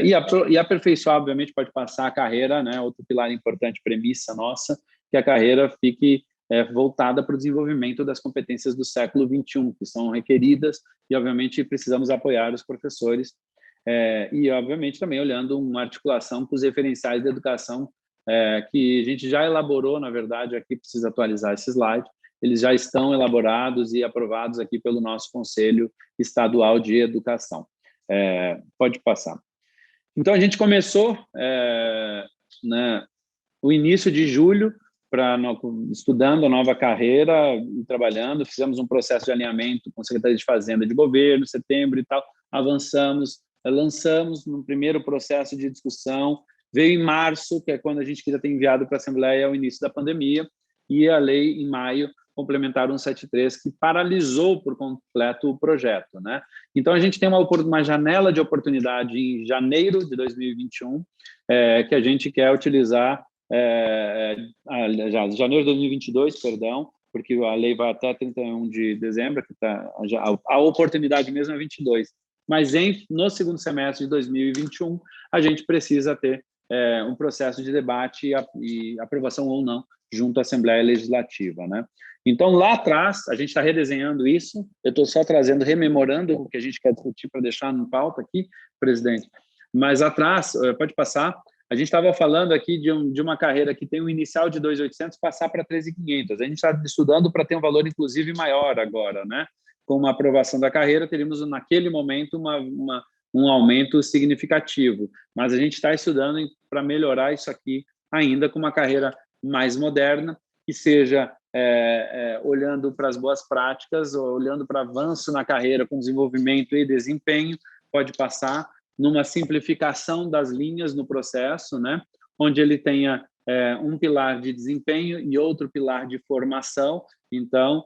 E aperfeiçoar, obviamente, pode passar a carreira, né? Outro pilar importante, premissa nossa, que a carreira fique voltada para o desenvolvimento das competências do século XXI, que são requeridas e, obviamente, precisamos apoiar os professores e, obviamente, também olhando uma articulação com os referenciais da educação que a gente já elaborou, na verdade, aqui precisa atualizar esse slide, eles já estão elaborados e aprovados aqui pelo nosso Conselho Estadual de Educação. Pode passar. Então, a gente começou né, o início de julho, estudando a nova carreira e trabalhando, fizemos um processo de alinhamento com a Secretaria de Fazenda de Governo, setembro e tal, avançamos, lançamos no primeiro processo de discussão, veio em março, que é quando a gente queria ter enviado para a Assembleia ao início da pandemia, e a lei em maio, complementar 173, que paralisou por completo o projeto, né? Então, a gente tem uma janela de oportunidade em janeiro de 2021, que a gente quer utilizar janeiro de 2022, perdão, porque a lei vai até 31 de dezembro, que a oportunidade mesmo é 22. Mas no segundo semestre de 2021, a gente precisa ter um processo de debate e aprovação ou não junto à Assembleia Legislativa, né? Então, lá atrás, a gente está redesenhando isso, eu estou só rememorando o que a gente quer discutir para deixar no pauta aqui, presidente, mas atrás, pode passar, a gente estava falando aqui de uma carreira que tem um inicial de 2.800 passar para 3.500. A gente está estudando para ter um valor, inclusive, maior agora, né? Com uma aprovação da carreira, teríamos, naquele momento, um aumento significativo. Mas a gente está estudando para melhorar isso aqui ainda com uma carreira mais moderna, que seja olhando para as boas práticas, olhando para avanço na carreira com desenvolvimento e desempenho. Pode passar numa simplificação das linhas no processo, né? Onde ele tenha um pilar de desempenho e outro pilar de formação. Então,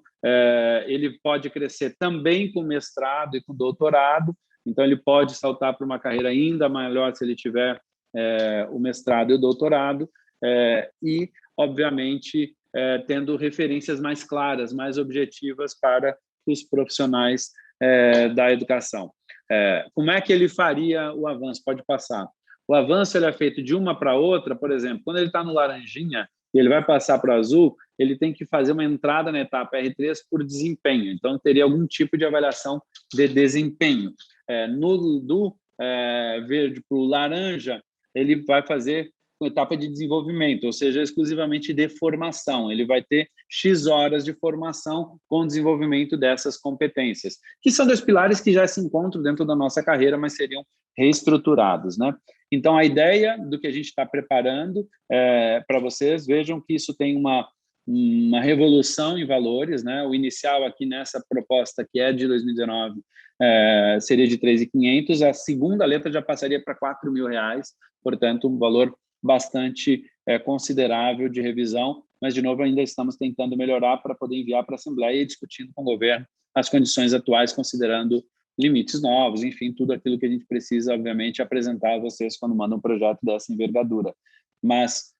ele pode crescer também com mestrado e com doutorado. Então, ele pode saltar para uma carreira ainda melhor se ele tiver o mestrado e o doutorado. E, obviamente, tendo referências mais claras, mais objetivas para os profissionais da educação. Como é que ele faria o avanço? Pode passar. O avanço ele é feito de uma para outra, por exemplo, quando ele está no laranjinha e ele vai passar para o azul, ele tem que fazer uma entrada na etapa R3 por desempenho. Então, teria algum tipo de avaliação de desempenho. Do verde para o laranja, ele vai fazer uma etapa de desenvolvimento, ou seja, exclusivamente de formação. Ele vai ter X horas de formação com desenvolvimento dessas competências, que são 2 pilares que já se encontram dentro da nossa carreira, mas seriam reestruturados, né? Então, a ideia do que a gente está preparando para vocês, vejam que isso tem uma revolução em valores, né? O inicial aqui nessa proposta, que é de 2019, seria de 3.500, a segunda letra já passaria para R$4.000, portanto, um valor bastante considerável de revisão, mas, de novo, ainda estamos tentando melhorar para poder enviar para a Assembleia e discutindo com o governo as condições atuais, considerando limites novos, enfim, tudo aquilo que a gente precisa, obviamente, apresentar a vocês quando mandam um projeto dessa envergadura. Mas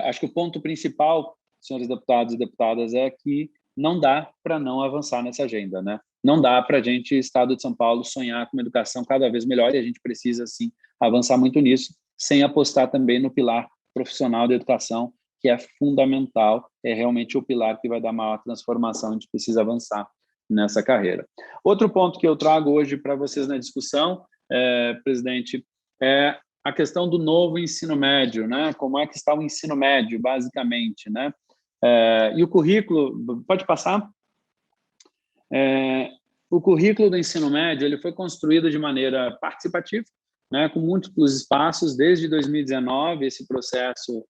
acho que o ponto principal, senhores deputados e deputadas, é que não dá para não avançar nessa agenda, né? Não dá para a gente, Estado de São Paulo, sonhar com uma educação cada vez melhor, e a gente precisa, sim, avançar muito nisso, sem apostar também no pilar profissional da educação, que é fundamental, é realmente o pilar que vai dar maior transformação, a gente precisa avançar nessa carreira. Outro ponto que eu trago hoje para vocês na discussão, presidente, é a questão do novo ensino médio, né? Como é que está o ensino médio, basicamente, né? E o currículo, pode passar? O currículo do ensino médio ele foi construído de maneira participativa, né, com múltiplos espaços, desde 2019, esse processo,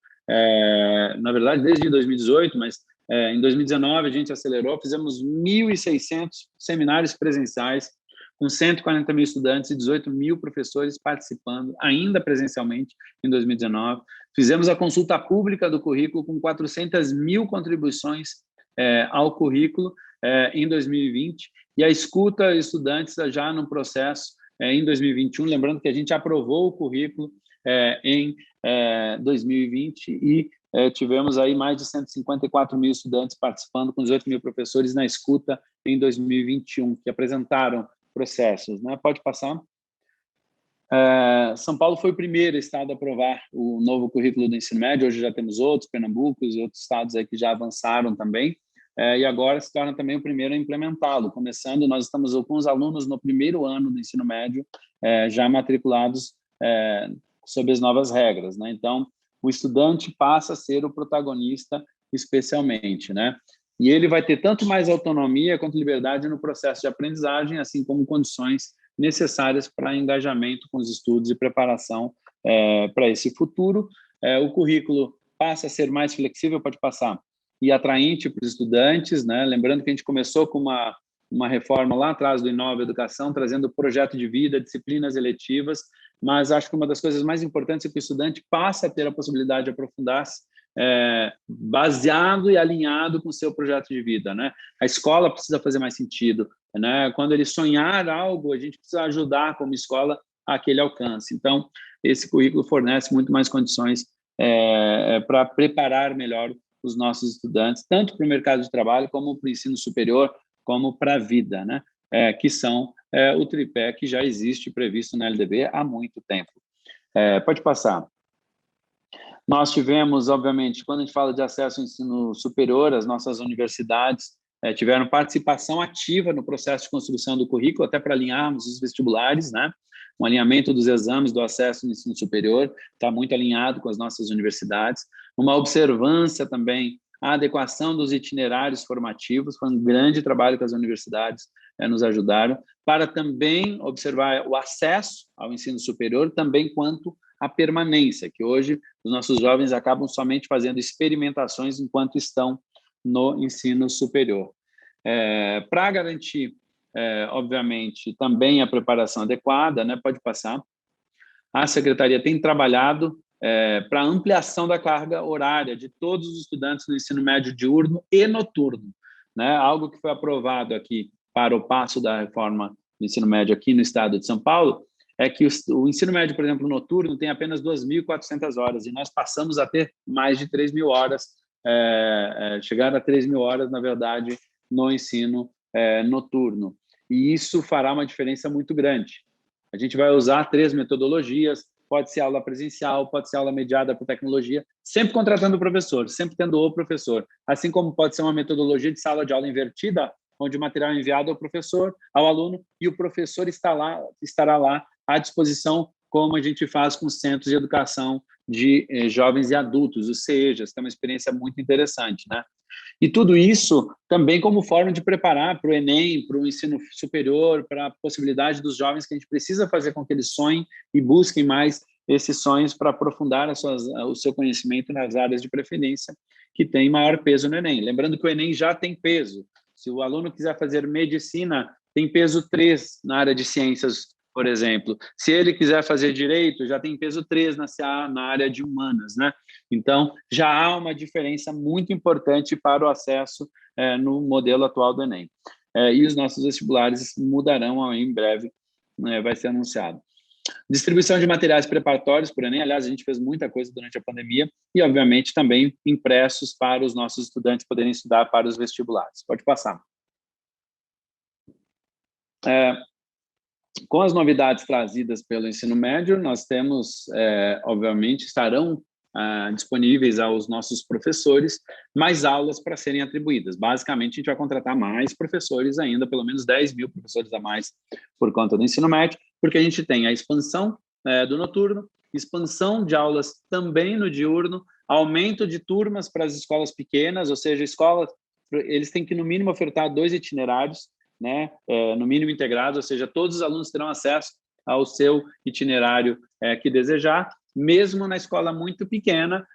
na verdade, desde 2018, mas em 2019 a gente acelerou, fizemos 1.600 seminários presenciais, com 140 mil estudantes e 18 mil professores participando, ainda presencialmente, em 2019. Fizemos a consulta pública do currículo com 400 mil contribuições ao currículo em 2020, e a escuta estudantes já no processo em 2021, lembrando que a gente aprovou o currículo em 2020 e tivemos aí mais de 154 mil estudantes participando, com 18 mil professores na escuta em 2021, que apresentaram processos, né? Pode passar. São Paulo foi o primeiro estado a aprovar o novo currículo do ensino médio, hoje já temos outros, Pernambuco e outros estados aí que já avançaram também, e agora se torna também o primeiro a implementá-lo. Começando, nós estamos com os alunos no primeiro ano do ensino médio já matriculados sob as novas regras, né? Então, o estudante passa a ser o protagonista especialmente, né? E ele vai ter tanto mais autonomia quanto liberdade no processo de aprendizagem, assim como condições necessárias para engajamento com os estudos e preparação para esse futuro. O currículo passa a ser mais flexível, pode passar, e atraente para os estudantes, né? Lembrando que a gente começou com uma reforma lá atrás do Inova Educação, trazendo projeto de vida, disciplinas eletivas, mas acho que uma das coisas mais importantes é que o estudante passe a ter a possibilidade de aprofundar-se baseado e alinhado com o seu projeto de vida, né? A escola precisa fazer mais sentido, né? Quando ele sonhar algo, a gente precisa ajudar como escola a que ele alcance. Então, esse currículo fornece muito mais condições para preparar melhor os nossos estudantes, tanto para o mercado de trabalho, como para o ensino superior, como para a vida, né? Que são o tripé que já existe previsto na LDB há muito tempo. Pode passar. Nós tivemos, obviamente, quando a gente fala de acesso ao ensino superior, as nossas universidades tiveram participação ativa no processo de construção do currículo, até para alinharmos os vestibulares, né? Um alinhamento dos exames do acesso ao ensino superior está muito alinhado com as nossas universidades. Uma observância também, a adequação dos itinerários formativos, foi um grande trabalho que as universidades nos ajudaram, para também observar o acesso ao ensino superior, também quanto a permanência, que hoje os nossos jovens acabam somente fazendo experimentações enquanto estão no ensino superior. Para garantir, obviamente, também a preparação adequada, né, pode passar, a Secretaria tem trabalhado para ampliação da carga horária de todos os estudantes do ensino médio diurno e noturno, né? Algo que foi aprovado aqui para o passo da reforma do ensino médio aqui no estado de São Paulo é que o ensino médio, por exemplo, noturno, tem apenas 2.400 horas e nós passamos a ter mais de 3.000 horas, chegar a 3.000 horas, na verdade, no ensino noturno. E isso fará uma diferença muito grande. A gente vai usar 3 metodologias, pode ser aula presencial, pode ser aula mediada por tecnologia, sempre contratando o professor, sempre tendo o professor. Assim como pode ser uma metodologia de sala de aula invertida, onde o material é enviado ao professor, ao aluno, e o professor estará lá à disposição, como a gente faz com os centros de educação de jovens e adultos, os CEJAs, que é uma experiência muito interessante, né? E tudo isso também como forma de preparar para o Enem, para o ensino superior, para a possibilidade dos jovens que a gente precisa fazer com que eles sonhem e busquem mais esses sonhos para aprofundar o seu conhecimento nas áreas de preferência que tem maior peso no Enem. Lembrando que o Enem já tem peso. Se o aluno quiser fazer medicina, tem peso 3 na área de ciências, por exemplo. Se ele quiser fazer direito, já tem peso 3 na área de humanas, né? Então, já há uma diferença muito importante para o acesso no modelo atual do Enem. E os nossos vestibulares mudarão em breve, vai ser anunciado. Distribuição de materiais preparatórios para o Enem, aliás, a gente fez muita coisa durante a pandemia e, obviamente, também impressos para os nossos estudantes poderem estudar para os vestibulares. Pode passar. Com as novidades trazidas pelo ensino médio, nós temos, obviamente, estarão disponíveis aos nossos professores mais aulas para serem atribuídas. Basicamente, a gente vai contratar mais professores ainda, pelo menos 10.000 professores a mais por conta do ensino médio, porque a gente tem a expansão do noturno, expansão de aulas também no diurno, aumento de turmas para as escolas pequenas, ou seja, eles têm que, no mínimo, ofertar 2 itinerários, né, no mínimo integrados, ou seja, todos os alunos terão acesso ao seu itinerário que desejar, mesmo na escola muito pequena,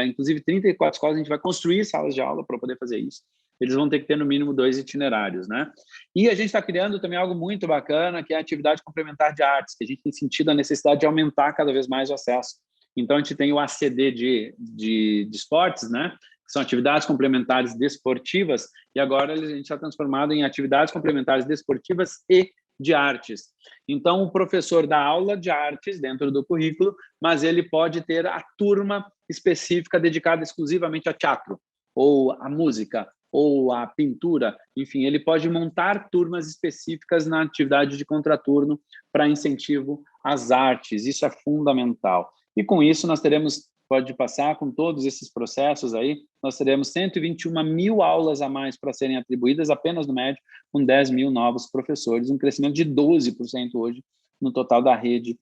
inclusive 34 escolas, a gente vai construir salas de aula para poder fazer isso. Eles vão ter que ter no mínimo 2 itinerários, né? E a gente está criando também algo muito bacana, que é a atividade complementar de artes, que a gente tem sentido a necessidade de aumentar cada vez mais o acesso. Então, a gente tem o ACD de esportes, né? Que são atividades complementares desportivas, e agora a gente está transformado em atividades complementares desportivas e de artes. Então, o professor dá aula de artes dentro do currículo, mas ele pode ter a turma específica dedicada exclusivamente a teatro, ou a música, ou a pintura, enfim, ele pode montar turmas específicas na atividade de contraturno para incentivo às artes, isso é fundamental. E com isso nós teremos, pode passar com todos esses processos aí, nós teremos 121.000 aulas a mais para serem atribuídas apenas no médio, com 10.000 novos professores, um crescimento de 12% hoje no total da rede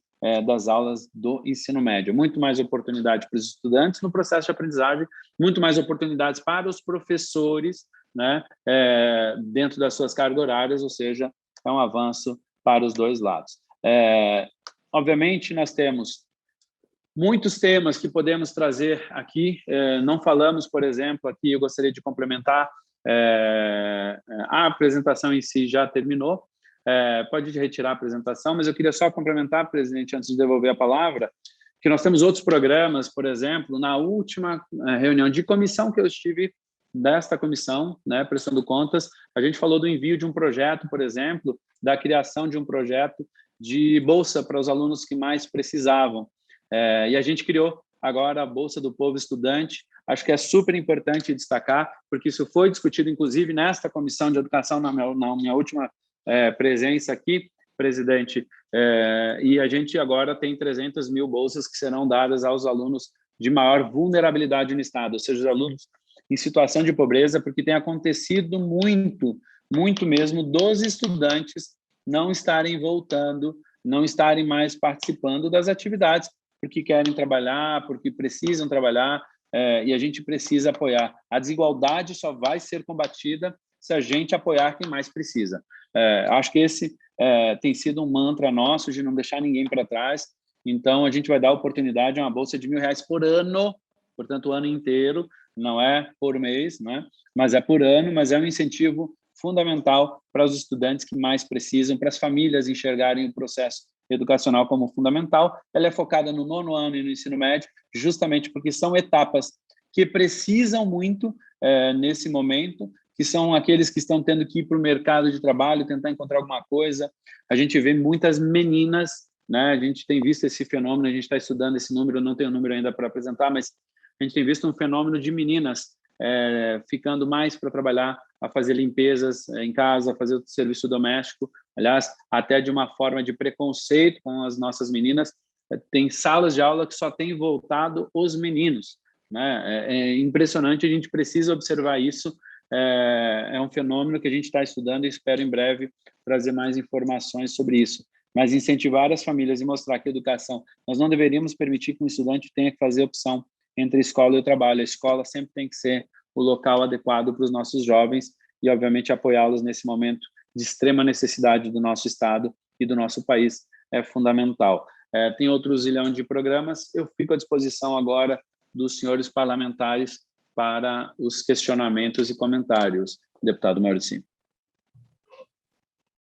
das aulas do ensino médio. Muito mais oportunidade para os estudantes no processo de aprendizagem, muito mais oportunidades para os professores, né, dentro das suas cargas horárias, ou seja, é um avanço para os dois lados. Obviamente, nós temos muitos temas que podemos trazer aqui, não falamos, por exemplo, aqui eu gostaria de complementar, a apresentação em si já terminou, pode retirar a apresentação, mas eu queria só complementar, presidente, antes de devolver a palavra, que nós temos outros programas, por exemplo, na última reunião de comissão que eu estive, desta comissão, né, prestando contas, a gente falou do envio de um projeto, por exemplo, da criação de um projeto de bolsa para os alunos que mais precisavam. E a gente criou agora a Bolsa do Povo Estudante. Acho que é super importante destacar, porque isso foi discutido, inclusive, nesta comissão de educação, na minha última presença aqui, presidente, e a gente agora tem 300.000 bolsas que serão dadas aos alunos de maior vulnerabilidade no Estado, ou seja, os alunos em situação de pobreza, porque tem acontecido muito, muito mesmo, dos estudantes não estarem voltando, não estarem mais participando das atividades, porque querem trabalhar, porque precisam trabalhar, e a gente precisa apoiar. A desigualdade só vai ser combatida se a gente apoiar quem mais precisa. Acho que esse tem sido um mantra nosso de não deixar ninguém para trás. Então, a gente vai dar oportunidade a uma bolsa de R$1.000 por ano, portanto, o ano inteiro, não é por mês, né? Mas é por ano, mas é um incentivo fundamental para os estudantes que mais precisam, para as famílias enxergarem o processo educacional como fundamental. Ela é focada no 9º ano e no ensino médio, justamente porque são etapas que precisam muito nesse momento, que são aqueles que estão tendo que ir para o mercado de trabalho, tentar encontrar alguma coisa. A gente vê muitas meninas, né? A gente tem visto esse fenômeno, a gente está estudando esse número, não tenho o número ainda para apresentar, mas a gente tem visto um fenômeno de meninas ficando mais para trabalhar, a fazer limpezas em casa, a fazer o serviço doméstico, aliás, até de uma forma de preconceito com as nossas meninas. Tem salas de aula que só têm voltado os meninos, né? É impressionante, a gente precisa observar isso. É um fenômeno que a gente está estudando e espero em breve trazer mais informações sobre isso. Mas incentivar as famílias e mostrar que a educação, nós não deveríamos permitir que um estudante tenha que fazer opção entre a escola e o trabalho. A escola sempre tem que ser o local adequado para os nossos jovens e, obviamente, apoiá-los nesse momento de extrema necessidade do nosso Estado e do nosso país é fundamental. Tem outro zilhão de programas, eu fico à disposição agora dos senhores parlamentares para os questionamentos e comentários. Deputado Mauricinho.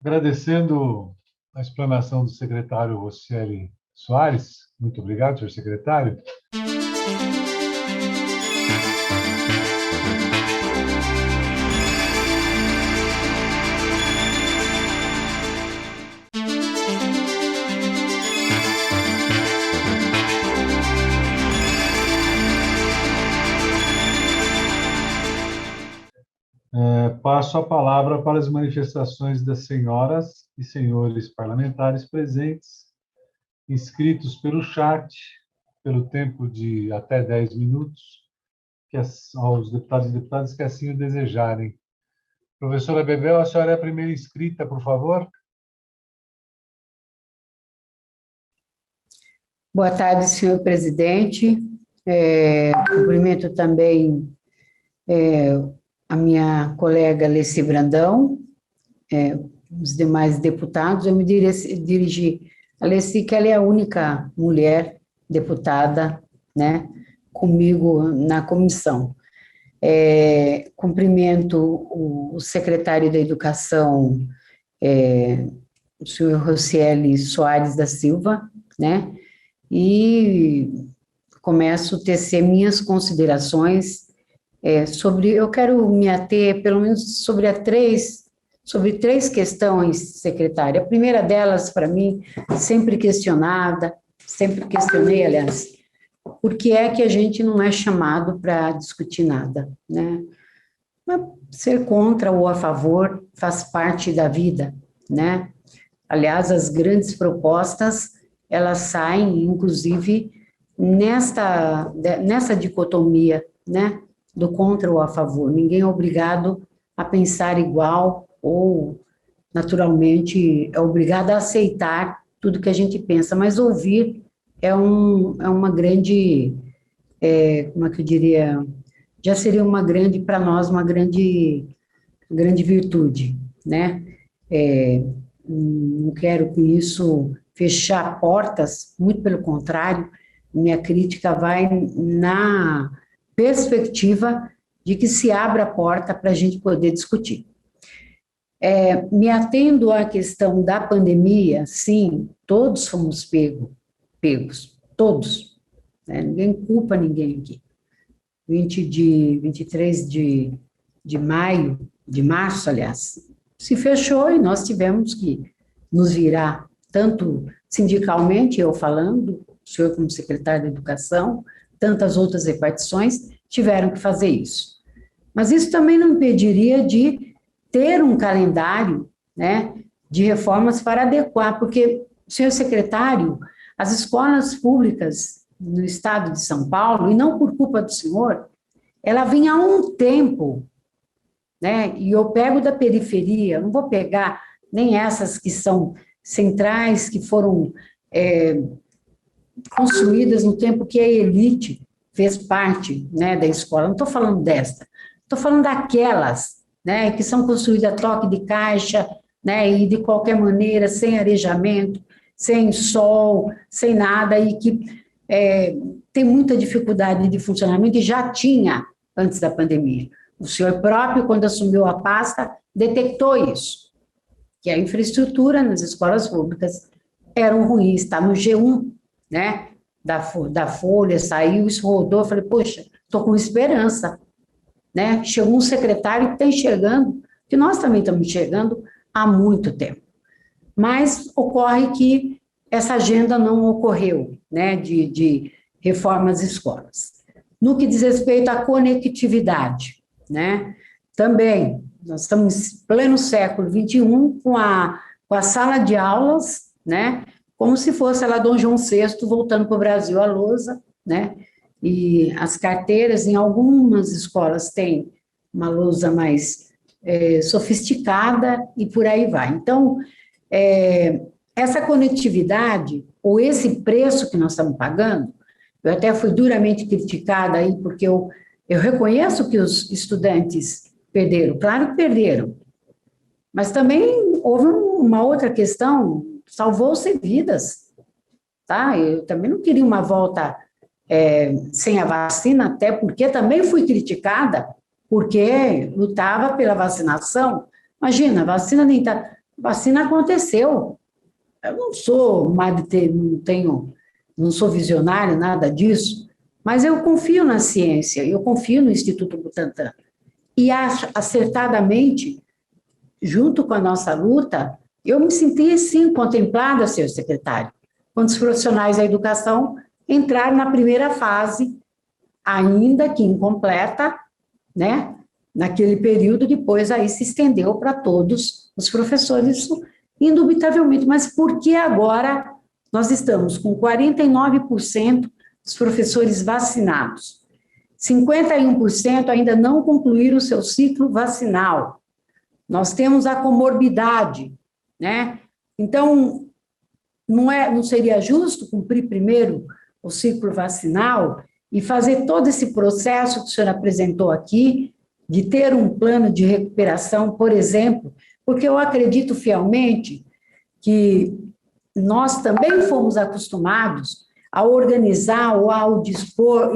Agradecendo a explanação do secretário Rocieli Soares. Muito obrigado, senhor secretário. Passo a palavra para as manifestações das senhoras e senhores parlamentares presentes, inscritos pelo chat, pelo tempo de até 10 minutos, aos deputados e deputadas que assim o desejarem. Professora Bebel, a senhora é a primeira inscrita, por favor. Boa tarde, senhor presidente. Cumprimento também a minha colega Leci Brandão, os demais deputados. Eu me dirigi a Leci, que ela é a única mulher deputada, né, comigo na comissão. Cumprimento o secretário da Educação, o senhor Rocieli Soares da Silva, né, e começo a tecer minhas considerações eu quero me ater, pelo menos, sobre três questões, secretária. A primeira delas, para mim, sempre questionei, aliás, por que é que a gente não é chamado para discutir nada, né? Mas ser contra ou a favor faz parte da vida, né? Aliás, as grandes propostas, elas saem, inclusive, nessa dicotomia, né? Do contra ou a favor. Ninguém é obrigado a pensar igual ou, naturalmente, é obrigado a aceitar tudo que a gente pensa, mas ouvir é uma grande, como é que eu diria, já seria para nós, uma grande virtude, né? Não quero com isso fechar portas, muito pelo contrário, minha crítica vai na perspectiva de que se abra a porta para a gente poder discutir. Me atendo à questão da pandemia, sim, todos fomos pegos, todos, né? Ninguém culpa ninguém aqui. 23 de março, aliás, se fechou e nós tivemos que nos virar, tanto sindicalmente, eu falando, o senhor como secretário da Educação, tantas outras repartições tiveram que fazer isso. Mas isso também não impediria de ter um calendário, né, de reformas para adequar, porque, senhor secretário, as escolas públicas no estado de São Paulo, e não por culpa do senhor, ela vinha há um tempo, né, e eu pego da periferia, não vou pegar nem essas que são centrais, que foram construídas no tempo que a elite fez parte, né, da escola. Não estou falando desta, estou falando daquelas, né, que são construídas a troque de caixa, né, e de qualquer maneira, sem arejamento, sem sol, sem nada, e que tem muita dificuldade de funcionamento, e já tinha antes da pandemia. O senhor próprio, quando assumiu a pasta, detectou isso, que a infraestrutura nas escolas públicas eram ruins, está no G1, né, da Folha, saiu, isso rodou, eu falei, poxa, estou com esperança, né, chegou um secretário que está enxergando, que nós também estamos enxergando há muito tempo, mas ocorre que essa agenda não ocorreu, né, de reforma às escolas. No que diz respeito à conectividade, né, também, nós estamos em pleno século XXI, com a sala de aulas, né, como se fosse lá Dom João VI voltando para o Brasil à lousa, né, e as carteiras, em algumas escolas, têm uma lousa mais sofisticada e por aí vai. Então, essa conectividade, ou esse preço que nós estamos pagando, eu até fui duramente criticada aí, porque eu reconheço que os estudantes perderam, claro que perderam, mas também houve uma outra questão, salvou-se vidas, tá? Eu também não queria uma volta sem a vacina, até porque também fui criticada, porque lutava pela vacinação. Imagina, a vacina nem tá, a vacina aconteceu. Eu não sou não sou visionária, nada disso, mas eu confio na ciência, eu confio no Instituto Butantan. E acertadamente, junto com a nossa luta, eu me senti, sim, contemplada, senhor secretário, quando os profissionais da educação entraram na primeira fase, ainda que incompleta, né? Naquele período, depois aí se estendeu para todos os professores, isso indubitavelmente, mas por que agora nós estamos com 49% dos professores vacinados? 51% ainda não concluíram o seu ciclo vacinal. Nós temos a comorbidade, né? Então, não seria justo cumprir primeiro o ciclo vacinal e fazer todo esse processo que o senhor apresentou aqui, de ter um plano de recuperação, por exemplo, porque eu acredito fielmente que nós também fomos acostumados a organizar ou ao dispor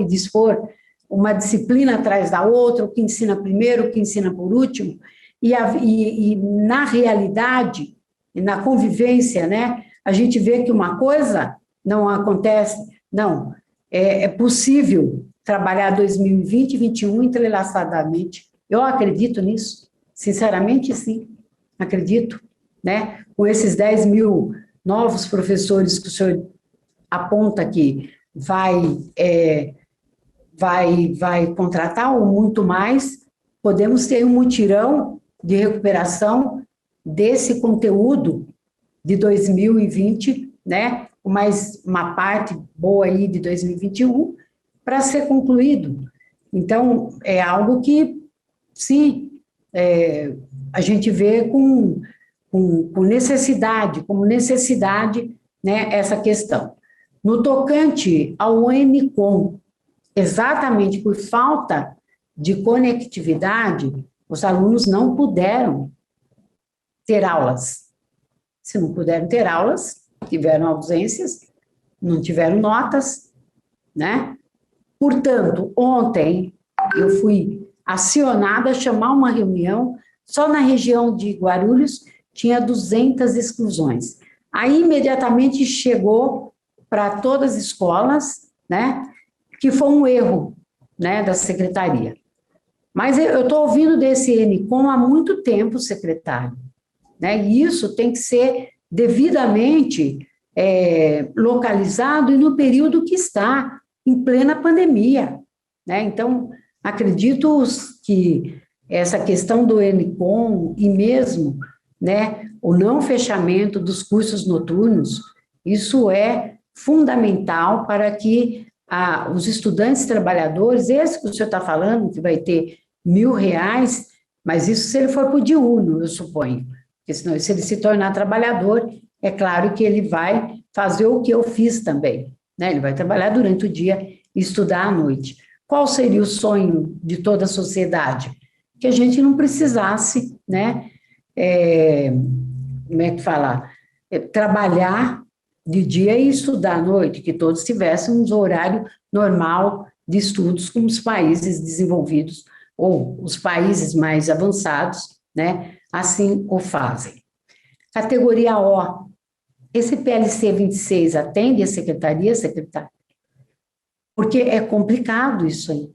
uma disciplina atrás da outra, o que ensina primeiro, o que ensina por último, e na realidade, e na convivência, né, a gente vê que uma coisa não acontece, não, é possível trabalhar 2020 e 2021 entrelaçadamente. Eu acredito nisso, sinceramente, sim, acredito, né, com esses 10 mil novos professores que o senhor aponta que vai contratar, ou muito mais, podemos ter um mutirão de recuperação desse conteúdo de 2020, né, mais uma parte boa aí de 2021, para ser concluído. Então, é algo que, sim, a gente vê com necessidade, como necessidade, né, essa questão. No tocante ao ENICOM, exatamente por falta de conectividade, os alunos não puderam ter aulas. Se não puderam ter aulas, tiveram ausências, não tiveram notas, né? Portanto, ontem eu fui acionada a chamar uma reunião, só na região de Guarulhos tinha 200 exclusões. Aí, imediatamente, chegou para todas as escolas, né, que foi um erro, né, da secretaria. Mas eu estou ouvindo desse ENICOM há muito tempo, secretário, né, e isso tem que ser devidamente localizado e no período que está, em plena pandemia, né, então, acredito que essa questão do ENICOM e mesmo, né, o não fechamento dos cursos noturnos, isso é fundamental para que os estudantes trabalhadores, esse que o senhor está falando, que vai ter R$1.000, mas isso se ele for para o diurno, eu suponho, porque senão, se ele se tornar trabalhador, é claro que ele vai fazer o que eu fiz também, né, ele vai trabalhar durante o dia e estudar à noite. Qual seria o sonho de toda a sociedade? Que a gente não precisasse, né, como é que fala? Trabalhar de dia e estudar à noite, que todos tivéssemos horário normal de estudos como os países desenvolvidos ou os países mais avançados, né, assim o fazem. Categoria O, esse PLC 26 atende a secretaria, secretário? Porque é complicado isso aí.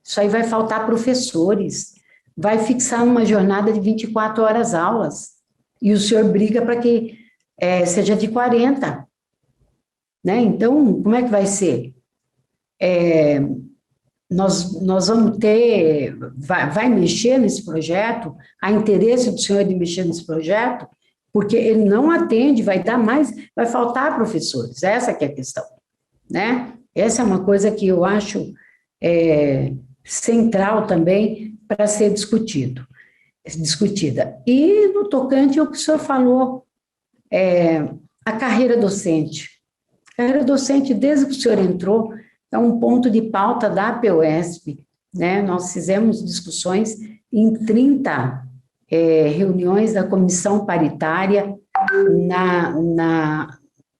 Isso aí vai faltar professores, vai fixar uma jornada de 24 horas aulas, e o senhor briga para que seja de 40, né? Então, como é que vai ser? Nós vamos ter, vai mexer nesse projeto, há interesse do senhor de mexer nesse projeto, porque ele não atende, vai dar mais, vai faltar professores, essa que é a questão, né? Essa é uma coisa que eu acho central também para ser discutida. E no tocante ao que o senhor falou, a carreira docente. A carreira docente, desde que o senhor entrou, é um ponto de pauta da APUESP, né? Nós fizemos discussões em 30 reuniões da comissão paritária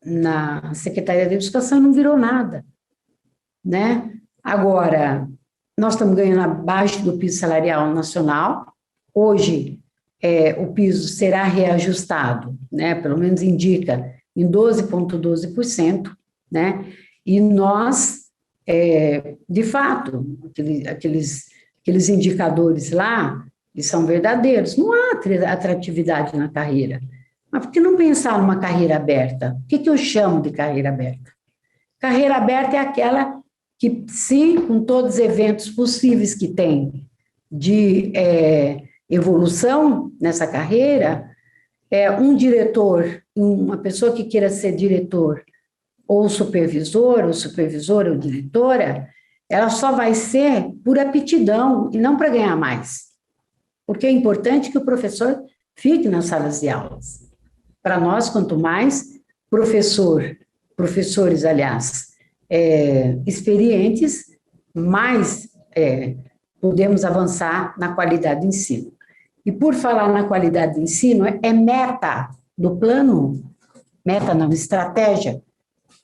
na Secretaria de Educação, não virou nada, né? Agora, nós estamos ganhando abaixo do piso salarial nacional. Hoje, o piso será reajustado, né? Pelo menos indica em 12,12%, né? E nós, de fato, aqueles indicadores lá, eles são verdadeiros. Não há atratividade na carreira. Mas por que não pensar numa carreira aberta? O que eu chamo de carreira aberta? Carreira aberta é aquela que, se com todos os eventos possíveis que tem de evolução nessa carreira, um diretor, uma pessoa que queira ser diretor, ou supervisor, ou diretora, ela só vai ser por aptidão e não para ganhar mais. Porque é importante que o professor fique nas salas de aulas. Para nós, quanto mais professores, aliás, experientes, mais podemos avançar na qualidade do ensino. E por falar na qualidade do ensino, meta do plano, meta não, estratégia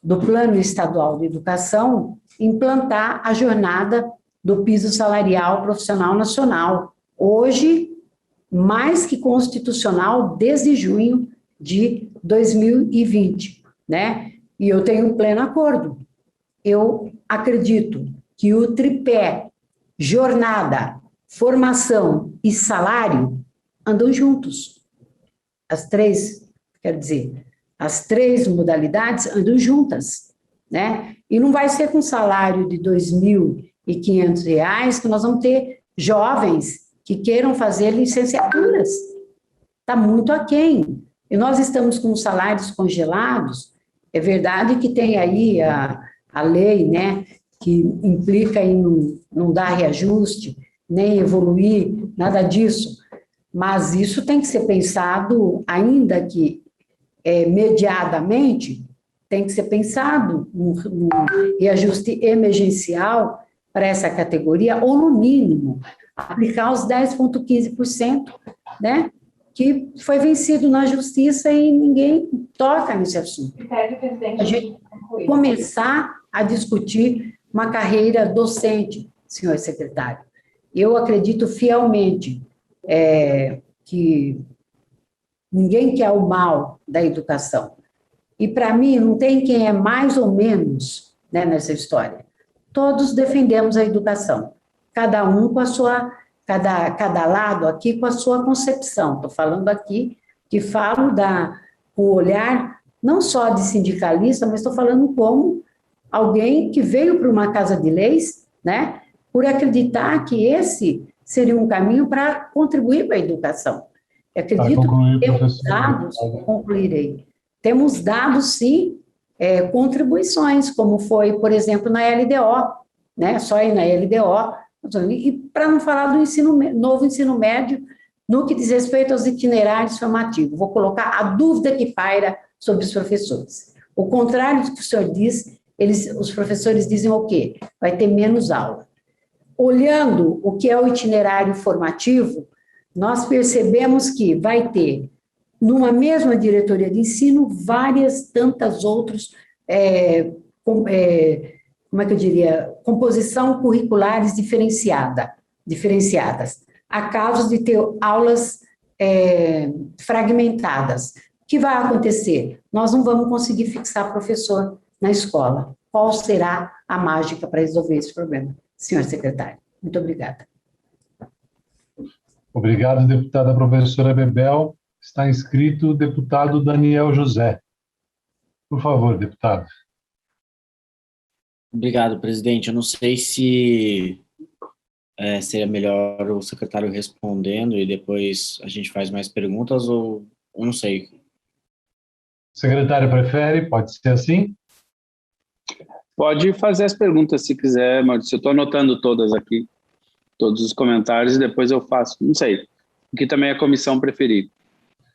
do Plano Estadual de Educação, implantar a jornada do piso salarial profissional nacional, hoje, mais que constitucional, desde junho de 2020, né? E eu tenho um pleno acordo. Eu acredito que o tripé, jornada, formação e salário andam juntos. As três modalidades andam juntas, né? E não vai ser com salário de R$ 2.500 que nós vamos ter jovens que queiram fazer licenciaturas. Está muito aquém. E nós estamos com salários congelados. É verdade que tem aí a lei, né, que implica em não dar reajuste, nem evoluir, nada disso. Mas isso tem que ser pensado, ainda que mediadamente, tem que ser pensado num reajuste emergencial para essa categoria, ou no mínimo, aplicar os 10,15%, né, que foi vencido na justiça e ninguém toca nesse assunto. A gente começar a discutir uma carreira docente, senhor secretário. Eu acredito fielmente que ninguém quer o mal da educação. E, para mim, não tem quem é mais ou menos, né, nessa história. Todos defendemos a educação, cada um com a sua, cada lado aqui com a sua concepção. Estou falando aqui, que falo com o olhar, não só de sindicalista, mas estou falando como alguém que veio para uma casa de leis, né, por acreditar que esse seria um caminho para contribuir para a educação. Eu acredito que temos dados, concluirei, temos dado, sim, contribuições, como foi, por exemplo, na LDO, né, só aí na LDO, e para não falar do novo ensino médio, no que diz respeito aos itinerários formativos, vou colocar a dúvida que paira sobre os professores. O contrário do que o senhor diz, os professores dizem o quê? Vai ter menos aula. Olhando o que é o itinerário formativo, nós percebemos que vai ter, numa mesma diretoria de ensino, várias tantas outros como é que eu diria, composição curriculares diferenciadas. Há casos de ter aulas fragmentadas. O que vai acontecer? Nós não vamos conseguir fixar professor na escola. Qual será a mágica para resolver esse problema? Senhor secretário, muito obrigada. Obrigado, deputada professora Bebel. Está inscrito o deputado Daniel José. Por favor, deputado. Obrigado, presidente. Eu não sei se seria melhor o secretário respondendo e depois a gente faz mais perguntas, ou eu não sei. O secretário prefere? Pode ser assim? Pode fazer as perguntas se quiser, Maurício. Eu estou anotando todas aqui, todos os comentários, e depois eu faço. Não sei, o que também a comissão preferir.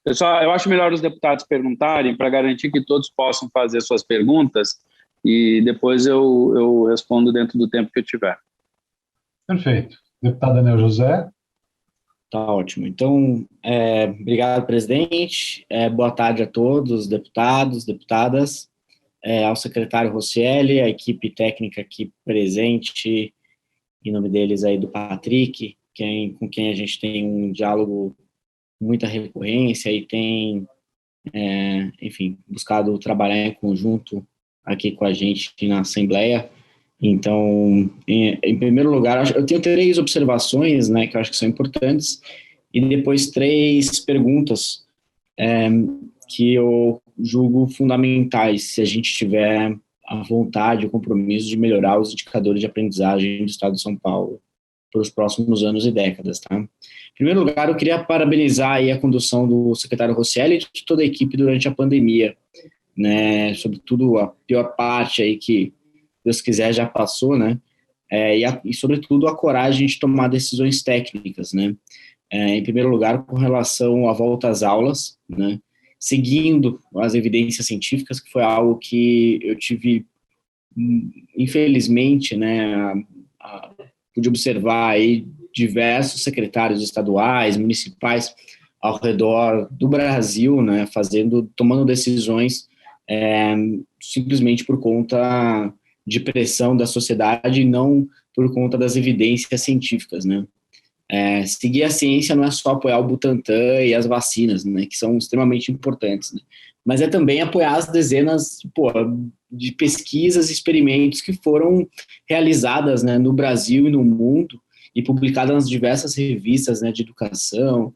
Eu acho melhor os deputados perguntarem para garantir que todos possam fazer suas perguntas e depois eu respondo dentro do tempo que eu tiver. Perfeito. Deputado Daniel José. Tá ótimo. Então, obrigado, presidente. Boa tarde a todos, deputados, deputadas, ao secretário Roscielli, a equipe técnica aqui presente, em nome deles aí do Patrick, com quem a gente tem um diálogo com muita recorrência e tem, enfim, buscado trabalhar em conjunto aqui com a gente na Assembleia. Então, em primeiro lugar, eu tenho 3 observações, né, que eu acho que são importantes, e depois 3 perguntas que eu julgo fundamentais, se a gente tiver a vontade, o compromisso de melhorar os indicadores de aprendizagem do Estado de São Paulo para os próximos anos e décadas, tá? Em primeiro lugar, eu queria parabenizar aí a condução do secretário Roscielli e de toda a equipe durante a pandemia, né, sobretudo a pior parte aí que, Deus quiser, já passou, né, e sobretudo a coragem de tomar decisões técnicas, né, em primeiro lugar com relação à volta às aulas, né, seguindo as evidências científicas, que foi algo que eu tive, infelizmente, né, pude observar aí diversos secretários estaduais, municipais, ao redor do Brasil, né, tomando decisões simplesmente por conta de pressão da sociedade e não por conta das evidências científicas, né. Seguir a ciência não é só apoiar o Butantan e as vacinas, né, que são extremamente importantes, né, mas é também apoiar as dezenas de pesquisas e experimentos que foram realizadas, né, no Brasil e no mundo e publicadas nas diversas revistas, né, de educação,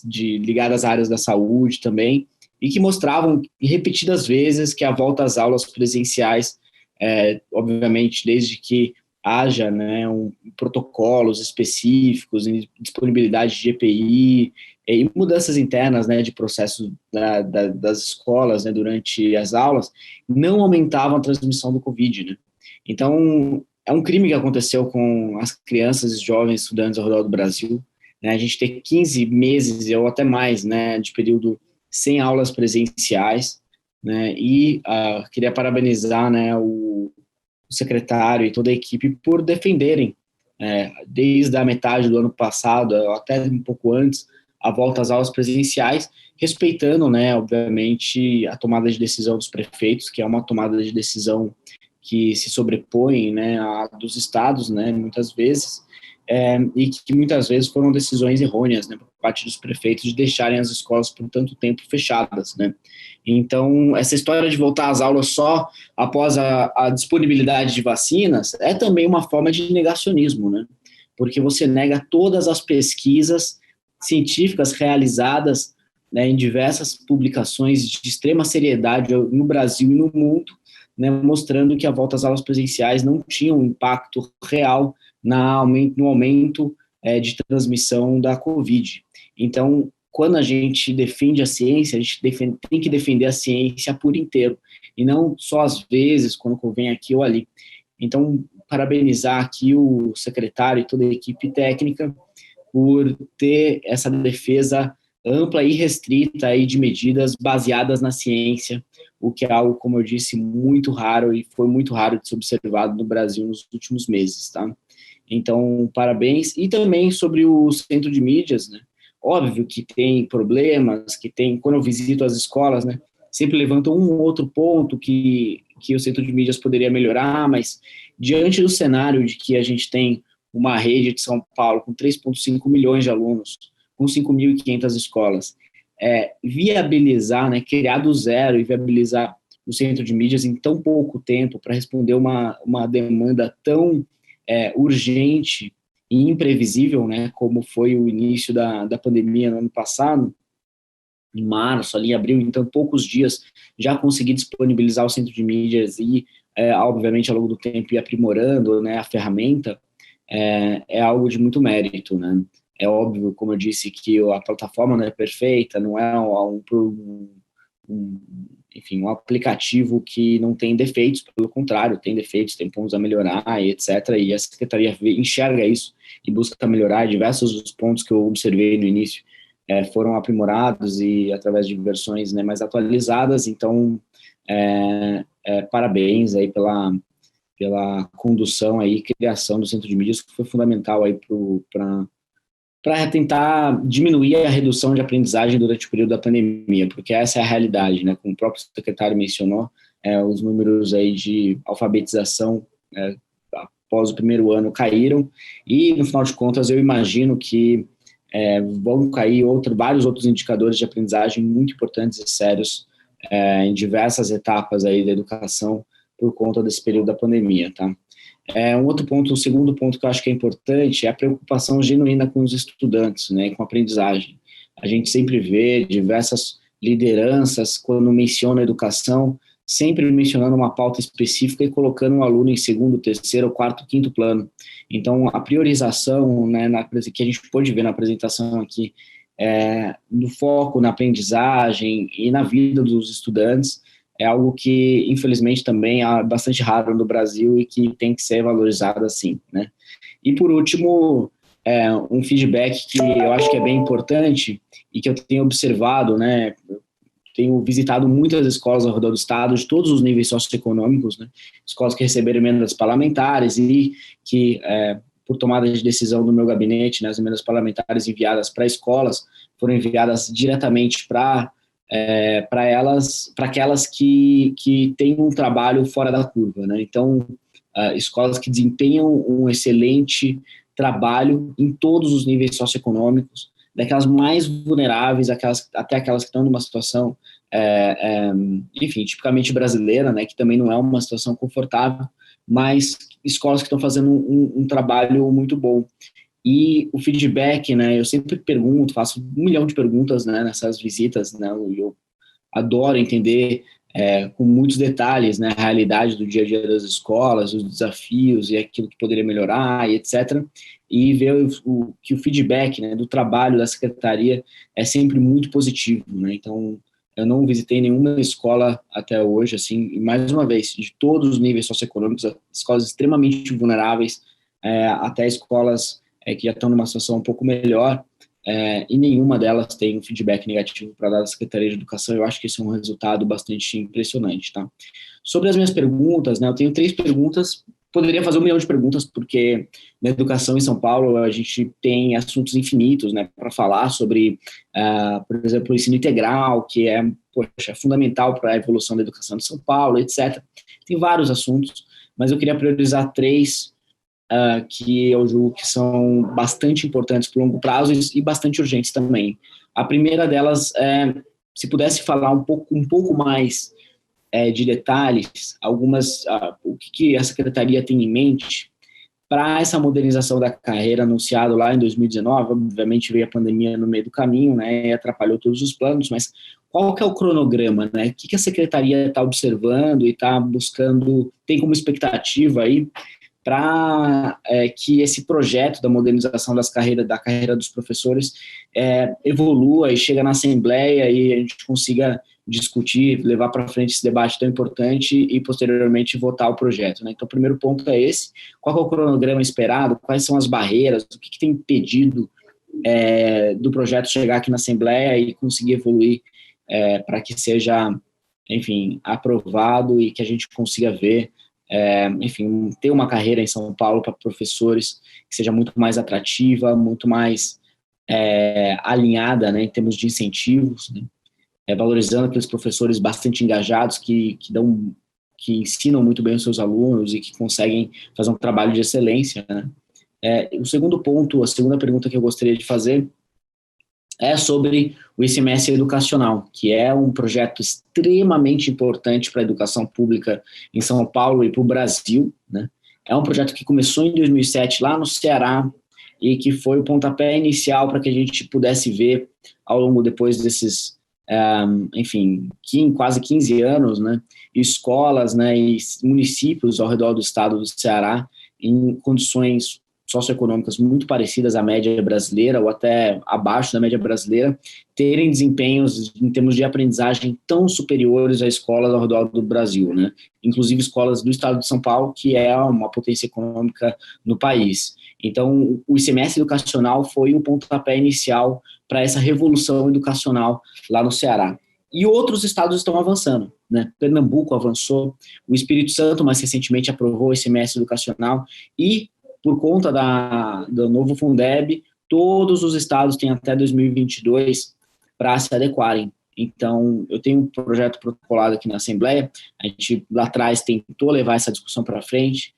ligadas às áreas da saúde também, e que mostravam repetidas vezes que a volta às aulas presenciais, obviamente, desde que haja, né, protocolos específicos, disponibilidade de EPI e mudanças internas, né, de processos das escolas, né, durante as aulas, não aumentavam a transmissão do Covid, né. Então, é um crime que aconteceu com as crianças e jovens estudantes ao redor do Brasil, né, a gente ter 15 meses ou até mais, né, de período sem aulas presenciais, né, e queria parabenizar, né, o secretário e toda a equipe por defenderem, desde a metade do ano passado, até um pouco antes, a volta às aulas presenciais, respeitando, né, obviamente, a tomada de decisão dos prefeitos, que é uma tomada de decisão que se sobrepõe, né, à dos estados, né, muitas vezes, e que muitas vezes foram decisões errôneas, né, por parte dos prefeitos de deixarem as escolas por tanto tempo fechadas, né. Então, essa história de voltar às aulas só após a disponibilidade de vacinas é também uma forma de negacionismo, né, porque você nega todas as pesquisas científicas realizadas, né, em diversas publicações de extrema seriedade no Brasil e no mundo, né, mostrando que a volta às aulas presenciais não tinha um impacto real no aumento de transmissão da Covid. Então, quando a gente defende a ciência, a gente tem que defender a ciência por inteiro, e não só às vezes, quando convém aqui ou ali. Então, parabenizar aqui o secretário e toda a equipe técnica por ter essa defesa ampla e restrita aí de medidas baseadas na ciência, o que é algo, como eu disse, muito raro e foi muito raro de ser observado no Brasil nos últimos meses, tá? Então, parabéns. E também sobre o centro de mídias, né? Óbvio que tem problemas, quando eu visito as escolas, né, sempre levantam um ou outro ponto que que o centro de mídias poderia melhorar, mas diante do cenário de que a gente tem uma rede de São Paulo com 3,5 milhões de alunos, com 5.500 escolas, viabilizar, né, criar do zero e viabilizar o centro de mídias em tão pouco tempo para responder uma demanda tão urgente e imprevisível, né, como foi o início da pandemia no ano passado, em março, ali em abril, então poucos dias já consegui disponibilizar o centro de mídias e, obviamente, ao longo do tempo ir aprimorando, né, a ferramenta, é algo de muito mérito, né. É óbvio, como eu disse, que a plataforma não é perfeita, não é enfim, um aplicativo que não tem defeitos, pelo contrário, tem defeitos, tem pontos a melhorar, e etc. E a Secretaria enxerga isso e busca melhorar. Diversos dos pontos que eu observei no início foram aprimorados e através de versões, né, mais atualizadas. Então, parabéns aí pela condução aí, criação do Centro de Mídias, que foi fundamental aí para tentar diminuir a redução de aprendizagem durante o período da pandemia, porque essa é a realidade, né? Como o próprio secretário mencionou, os números aí de alfabetização após o primeiro ano caíram, e, no final de contas, eu imagino que vão cair vários outros indicadores de aprendizagem muito importantes e sérios em diversas etapas aí da educação por conta desse período da pandemia, tá? Um segundo ponto que eu acho que é importante é a preocupação genuína com os estudantes, né, com a aprendizagem. A gente sempre vê diversas lideranças, quando menciona a educação, sempre mencionando uma pauta específica e colocando um aluno em segundo, terceiro, quarto, quinto plano. Então, a priorização, né, que a gente pôde ver na apresentação aqui, no foco na aprendizagem e na vida dos estudantes, é algo que, infelizmente, também é bastante raro no Brasil e que tem que ser valorizado assim, né? E, por último, um feedback que eu acho que é bem importante e que eu tenho observado, né? Eu tenho visitado muitas escolas ao redor do estado, de todos os níveis socioeconômicos, né? Escolas que receberam emendas parlamentares e que, por tomada de decisão do meu gabinete, né, as emendas parlamentares enviadas para escolas foram enviadas diretamente para aquelas que têm um trabalho fora da curva, né? Então, escolas que desempenham um excelente trabalho em todos os níveis socioeconômicos, daquelas mais vulneráveis, até aquelas que estão numa situação, enfim, tipicamente brasileira, né? Que também não é uma situação confortável, mas escolas que estão fazendo um trabalho muito bom. E o feedback, né, eu sempre pergunto, faço 1 milhão de perguntas, né, nessas visitas, né, eu adoro entender com muitos detalhes, né, a realidade do dia a dia das escolas, os desafios e aquilo que poderia melhorar, e etc. E ver que o feedback, né, do trabalho da secretaria é sempre muito positivo, né. Então, eu não visitei nenhuma escola até hoje, assim, e mais uma vez, de todos os níveis socioeconômicos, escolas extremamente vulneráveis, até escolas que já estão numa situação um pouco melhor, e nenhuma delas tem um feedback negativo para dar à Secretaria de Educação. Eu acho que isso é um resultado bastante impressionante, tá? Sobre as minhas perguntas, né, eu tenho 3 perguntas, poderia fazer 1 milhão de perguntas, porque na educação em São Paulo a gente tem assuntos infinitos, né, para falar sobre, por exemplo, o ensino integral, que é fundamental para a evolução da educação de São Paulo, etc. Tem vários assuntos, mas eu queria priorizar 3 que eu julgo que são bastante importantes para o longo prazo e bastante urgentes também. A primeira delas é, se pudesse falar um pouco mais de detalhes, o que a Secretaria tem em mente para essa modernização da carreira anunciado lá em 2019. Obviamente veio a pandemia no meio do caminho, né, e atrapalhou todos os planos, mas qual que é o cronograma, né? O que a Secretaria está observando e está buscando, tem como expectativa aí para que esse projeto da modernização da carreira dos professores evolua e chegue na Assembleia e a gente consiga discutir, levar para frente esse debate tão importante e, posteriormente, votar o projeto, né? Então, o primeiro ponto é esse. Qual é o cronograma esperado? Quais são as barreiras? O que tem impedido do projeto chegar aqui na Assembleia e conseguir evoluir para que seja, enfim, aprovado e que a gente consiga ver enfim, ter uma carreira em São Paulo para professores que seja muito mais atrativa, muito mais alinhada, né, em termos de incentivos, né, valorizando aqueles professores bastante engajados que dão que ensinam muito bem os seus alunos e que conseguem fazer um trabalho de excelência, né? O segundo ponto, a segunda pergunta que eu gostaria de fazer é sobre o ICMS educacional, que é um projeto extremamente importante para a educação pública em São Paulo e para o Brasil, né? É um projeto que começou em 2007 lá no Ceará e que foi o pontapé inicial para que a gente pudesse ver ao longo depois desses, enfim, quase 15 anos, né, escolas, né, e municípios ao redor do estado do Ceará em condições socioeconômicas muito parecidas à média brasileira ou até abaixo da média brasileira, terem desempenhos em termos de aprendizagem tão superiores a escolas ao redor do Brasil, né? Inclusive escolas do estado de São Paulo, que é uma potência econômica no país. Então, o ICMS educacional foi o pontapé inicial para essa revolução educacional lá no Ceará. E outros estados estão avançando, né? Pernambuco avançou, o Espírito Santo mais recentemente aprovou o ICMS educacional e por conta do novo Fundeb, todos os estados têm até 2022 para se adequarem. Então, eu tenho um projeto protocolado aqui na Assembleia, a gente lá atrás tentou levar essa discussão para frente,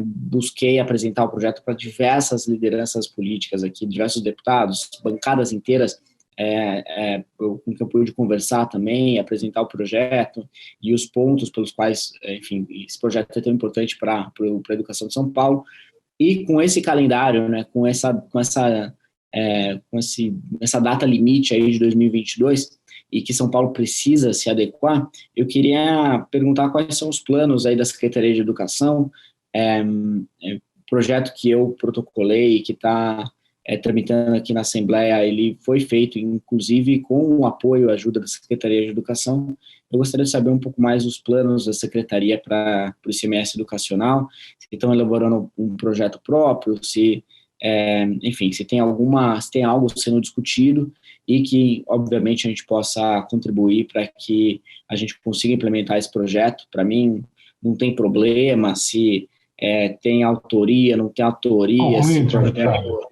busquei apresentar o projeto para diversas lideranças políticas aqui, diversos deputados, bancadas inteiras, com que eu pude conversar também, apresentar o projeto e os pontos pelos quais, enfim, esse projeto é tão importante para a educação de São Paulo. E com esse calendário, né, com essa data limite aí de 2022, e que São Paulo precisa se adequar, eu queria perguntar quais são os planos aí da Secretaria de Educação, projeto que eu protocolei e que está tramitando aqui na Assembleia, ele foi feito, inclusive, com o apoio e ajuda da Secretaria de Educação. Eu gostaria de saber um pouco mais dos planos da Secretaria para o ICMS educacional, se estão elaborando um projeto próprio, enfim, se tem algo sendo discutido e que, obviamente, a gente possa contribuir para que a gente consiga implementar esse projeto. Para mim, não tem problema se tem autoria, não tem autoria, se o projeto...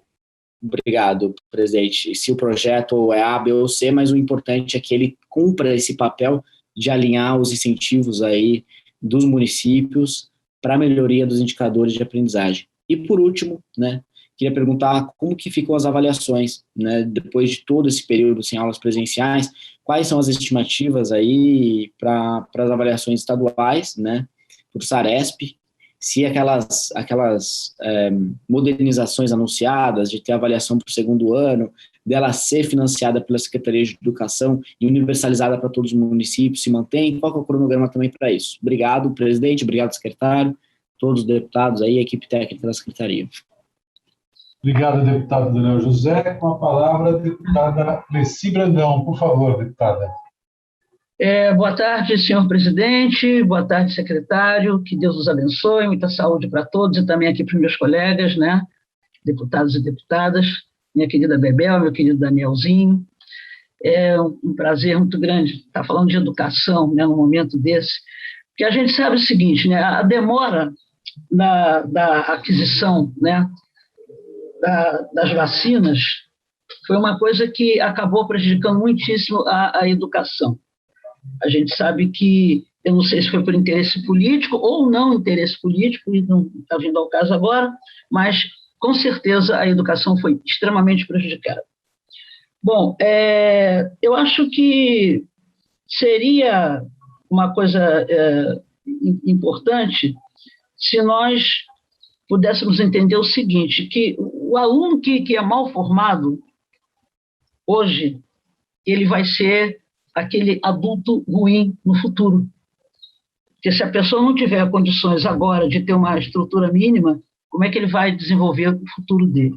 Obrigado, presidente. Se o projeto é A, B ou C, mas o importante é que ele cumpra esse papel de alinhar os incentivos aí dos municípios para a melhoria dos indicadores de aprendizagem. E, por último, né, queria perguntar como que ficam as avaliações, né, depois de todo esse período sem aulas presenciais, quais são as estimativas aí para as avaliações estaduais, né, por Saresp, se aquelas modernizações anunciadas de ter avaliação para o segundo ano, dela ser financiada pela Secretaria de Educação e universalizada para todos os municípios, se mantém? Qual que é o cronograma também para isso? Obrigado, presidente, obrigado, secretário, todos os deputados aí, a equipe técnica da Secretaria. Obrigado, deputado Daniel José. Com a palavra, a deputada Leci Brandão. Por favor, deputada. Boa tarde, senhor presidente, boa tarde, secretário, que Deus os abençoe, muita saúde para todos e também aqui para os meus colegas, né, deputados e deputadas, minha querida Bebel, meu querido Danielzinho. É um prazer muito grande estar falando de educação, né, num momento desse, porque a gente sabe o seguinte, né, a demora da aquisição, né, das vacinas foi uma coisa que acabou prejudicando muitíssimo a educação. A gente sabe que, eu não sei se foi por interesse político ou não interesse político, e não está vindo ao caso agora, mas, com certeza, a educação foi extremamente prejudicada. Bom, eu acho que seria uma coisa importante se nós pudéssemos entender o seguinte, que o aluno que é mal formado, hoje, ele vai ser aquele adulto ruim no futuro. Porque se a pessoa não tiver condições agora de ter uma estrutura mínima, como é que ele vai desenvolver o futuro dele?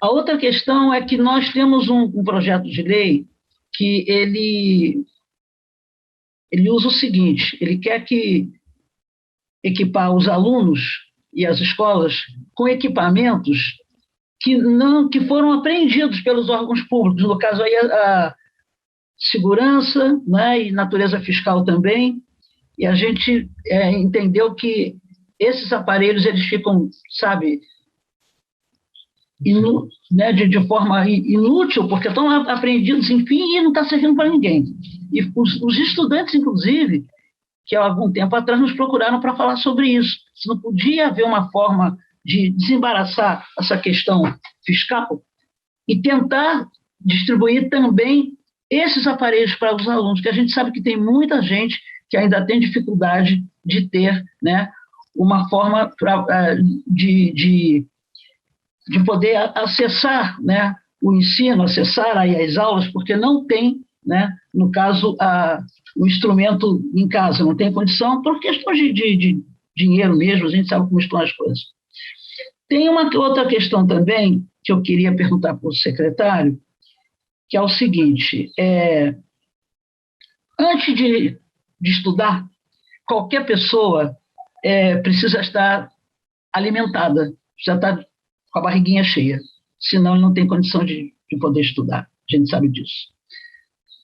A outra questão é que nós temos um projeto de lei que ele usa o seguinte, ele quer equipar os alunos e as escolas com equipamentos que foram apreendidos pelos órgãos públicos, no caso aí a segurança, né, e natureza fiscal também, e a gente entendeu que esses aparelhos, eles ficam, sabe, de forma inútil, porque estão apreendidos, enfim, e não está servindo para ninguém. E os estudantes, inclusive, que há algum tempo atrás nos procuraram para falar sobre isso. Se não podia haver uma forma de desembaraçar essa questão fiscal e tentar distribuir também esses aparelhos para os alunos, que a gente sabe que tem muita gente que ainda tem dificuldade de ter, né, uma forma de poder acessar, né, o ensino, acessar aí as aulas, porque não tem, né, no caso, o instrumento em casa, não tem condição, por questões de dinheiro mesmo, a gente sabe como estão as coisas. Tem uma outra questão também que eu queria perguntar para o secretário, que é o seguinte, antes de estudar, qualquer pessoa precisa estar alimentada, precisa estar com a barriguinha cheia, senão ele não tem condição de poder estudar, a gente sabe disso.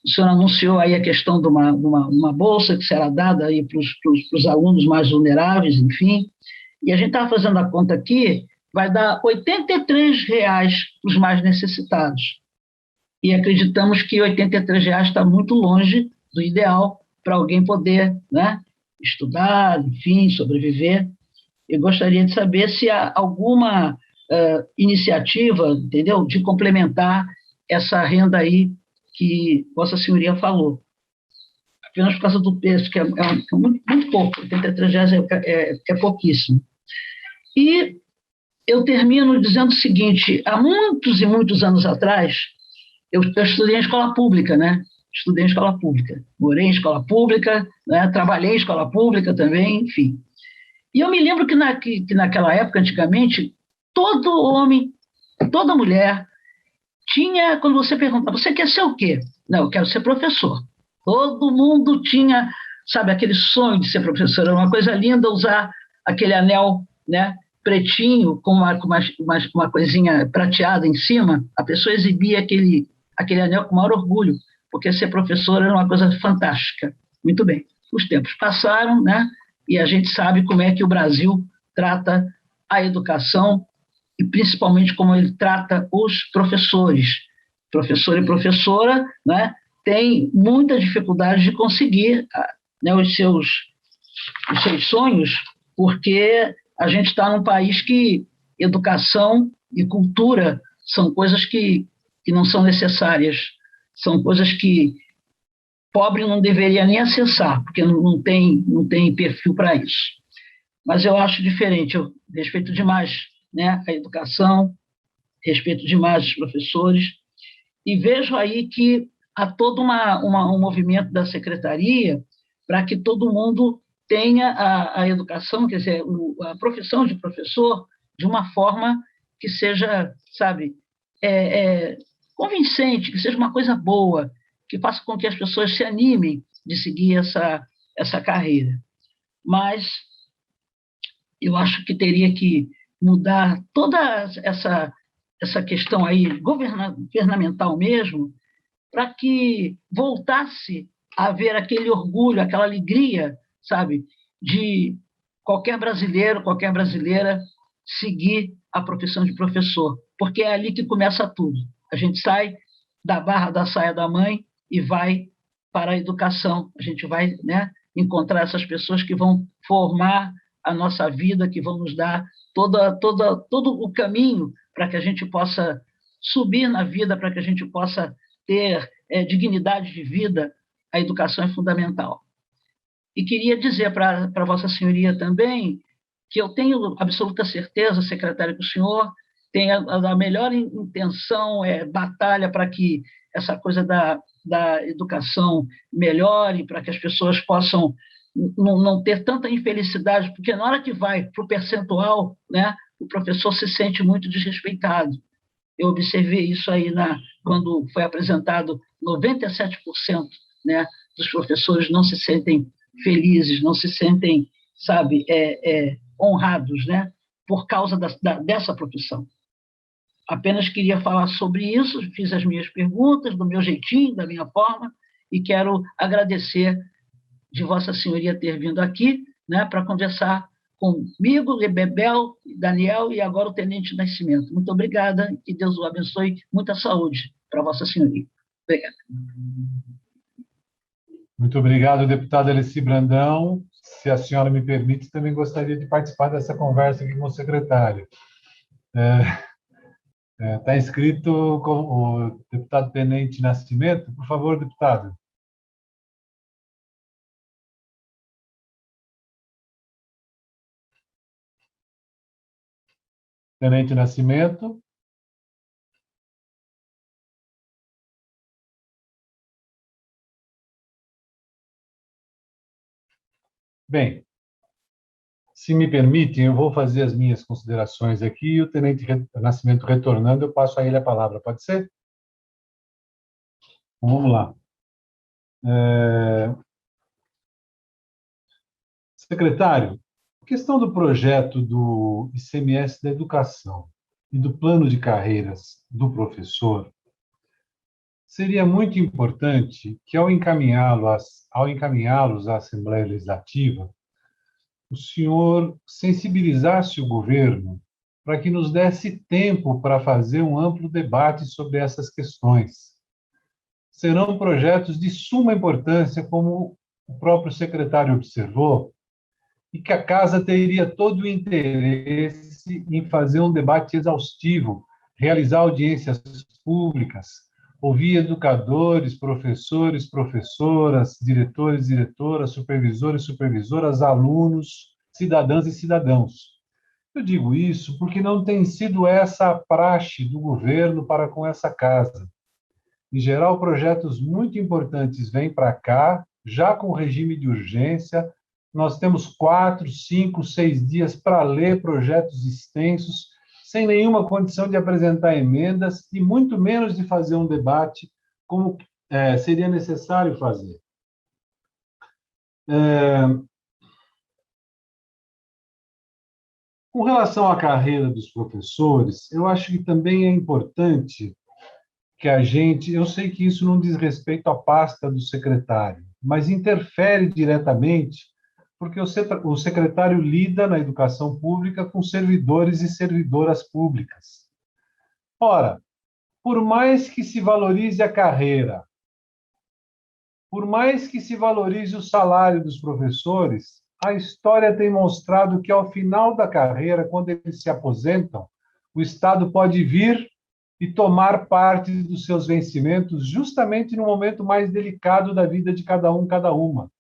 O senhor anunciou aí a questão de uma bolsa que será dada aí para os alunos mais vulneráveis, enfim, e a gente estava fazendo a conta aqui, vai dar R$ 83 para os mais necessitados. E acreditamos que R$ 83 está muito longe do ideal para alguém poder, né, estudar, enfim, sobreviver. Eu gostaria de saber se há alguma iniciativa, entendeu, de complementar essa renda aí que Vossa Senhoria falou. Apenas por causa do preço, que é muito pouco, R$ 83 é pouquíssimo. E eu termino dizendo o seguinte, há muitos e muitos anos atrás, eu estudei em escola pública, né? Estudei em escola pública, morei em escola pública, né? Trabalhei em escola pública também, enfim. E eu me lembro que naquela época, antigamente, todo homem, toda mulher tinha, quando você perguntava, você quer ser o quê? Não, eu quero ser professor. Todo mundo tinha, sabe, aquele sonho de ser professor. Era uma coisa linda usar aquele anel, né, pretinho, com uma coisinha prateada em cima. A pessoa exibia aquele anel com maior orgulho, porque ser professor era uma coisa fantástica. Muito bem. Os tempos passaram, né, e a gente sabe como é que o Brasil trata a educação e principalmente como ele trata os professores. Professor e professora, né, tem muita dificuldade de conseguir, né, os seus sonhos, porque a gente está num país que educação e cultura são coisas que não são necessárias, são coisas que pobre não deveria nem acessar, porque não tem perfil para isso. Mas eu acho diferente, eu respeito demais, né, a educação, respeito demais os professores, e vejo aí que há todo um movimento da secretaria para que todo mundo tenha a educação, quer dizer, a profissão de professor, de uma forma que seja, sabe, convincente, que seja uma coisa boa, que faça com que as pessoas se animem de seguir essa carreira. Mas eu acho que teria que mudar toda essa questão aí governamental mesmo, para que voltasse a haver aquele orgulho, aquela alegria, sabe, de qualquer brasileiro, qualquer brasileira seguir a profissão de professor, porque é ali que começa tudo. A gente sai da barra da saia da mãe e vai para a educação. A gente vai, né, encontrar essas pessoas que vão formar a nossa vida, que vão nos dar todo o caminho para que a gente possa subir na vida, para que a gente possa ter dignidade de vida. A educação é fundamental. E queria dizer para Vossa Senhoria também que eu tenho absoluta certeza, secretário, que o senhor tem a melhor intenção, batalha para que essa coisa da educação melhore, para que as pessoas possam não ter tanta infelicidade, porque na hora que vai para o percentual, né, o professor se sente muito desrespeitado. Eu observei isso aí quando foi apresentado 97%, né, dos professores não se sentem felizes, não se sentem, sabe, honrados, né, por causa dessa profissão. Apenas queria falar sobre isso, fiz as minhas perguntas, do meu jeitinho, da minha forma, e quero agradecer de Vossa Senhoria ter vindo aqui, né, para conversar comigo, Bebel, Daniel e agora o Tenente Nascimento. Muito obrigada, que Deus o abençoe, muita saúde para Vossa Senhoria. Obrigada. Muito obrigado, deputada Alessi Brandão. Se a senhora me permite, também gostaria de participar dessa conversa aqui com o secretário. Está inscrito o deputado Tenente Nascimento. Por favor, deputado. Tenente Nascimento. Bem, se me permitem, eu vou fazer as minhas considerações aqui e o Tenente Nascimento retornando, eu passo a ele a palavra. Pode ser? Então, vamos lá. Secretário, a questão do projeto do ICMS da educação e do plano de carreiras do professor, seria muito importante que, ao encaminhá-los à Assembleia Legislativa, o senhor sensibilizasse o governo para que nos desse tempo para fazer um amplo debate sobre essas questões. Serão projetos de suma importância, como o próprio secretário observou, e que a Casa teria todo o interesse em fazer um debate exaustivo, realizar audiências públicas, ouvir educadores, professores, professoras, diretores, diretoras, supervisores, supervisoras, alunos, cidadãs e cidadãos. Eu digo isso porque não tem sido essa a praxe do governo para com essa Casa. Em geral, projetos muito importantes vêm para cá, já com regime de urgência. Nós temos 4, 5, 6 dias para ler projetos extensos, sem nenhuma condição de apresentar emendas e muito menos de fazer um debate como seria necessário fazer. Com relação à carreira dos professores, eu acho que também é importante que a gente... Eu sei que isso não diz respeito à pasta do secretário, mas interfere diretamente, porque o secretário lida na educação pública com servidores e servidoras públicas. Ora, por mais que se valorize a carreira, por mais que se valorize o salário dos professores, a história tem mostrado que, ao final da carreira, quando eles se aposentam, o Estado pode vir e tomar parte dos seus vencimentos justamente no momento mais delicado da vida de cada um, cada uma.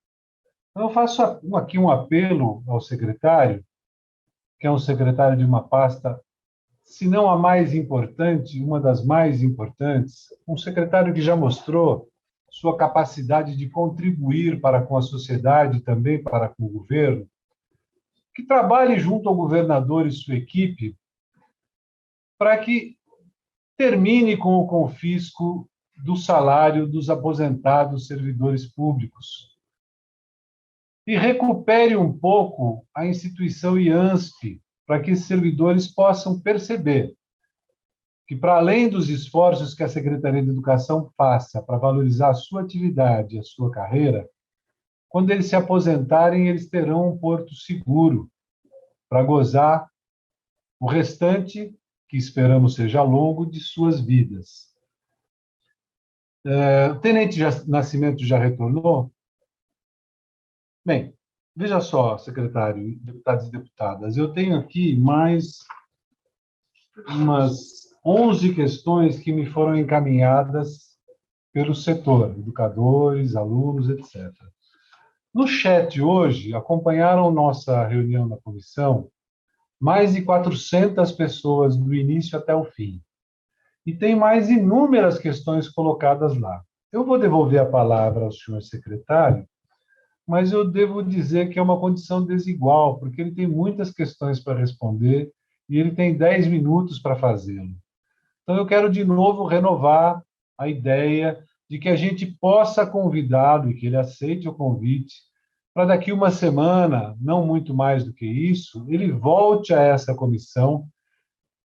Então, eu faço aqui um apelo ao secretário, que é um secretário de uma pasta, se não a mais importante, uma das mais importantes, um secretário que já mostrou sua capacidade de contribuir para com a sociedade, também para com o governo, que trabalhe junto ao governador e sua equipe para que termine com o confisco do salário dos aposentados servidores públicos e recupere um pouco a instituição IANSP, para que esses servidores possam perceber que, para além dos esforços que a Secretaria de Educação faça para valorizar a sua atividade, a sua carreira, quando eles se aposentarem, eles terão um porto seguro para gozar o restante, que esperamos seja longo, de suas vidas. O Tenente Nascimento já retornou? Bem, veja só, secretário, deputados e deputadas, eu tenho aqui mais umas 11 questões que me foram encaminhadas pelo setor, educadores, alunos, etc. No chat hoje, acompanharam nossa reunião na comissão mais de 400 pessoas do início até o fim. E tem mais inúmeras questões colocadas lá. Eu vou devolver a palavra ao senhor secretário, mas eu devo dizer que é uma condição desigual, porque ele tem muitas questões para responder e ele tem 10 minutos para fazê-lo. Então, eu quero de novo renovar a ideia de que a gente possa convidá-lo e que ele aceite o convite para daqui uma semana, não muito mais do que isso, ele volte a essa comissão.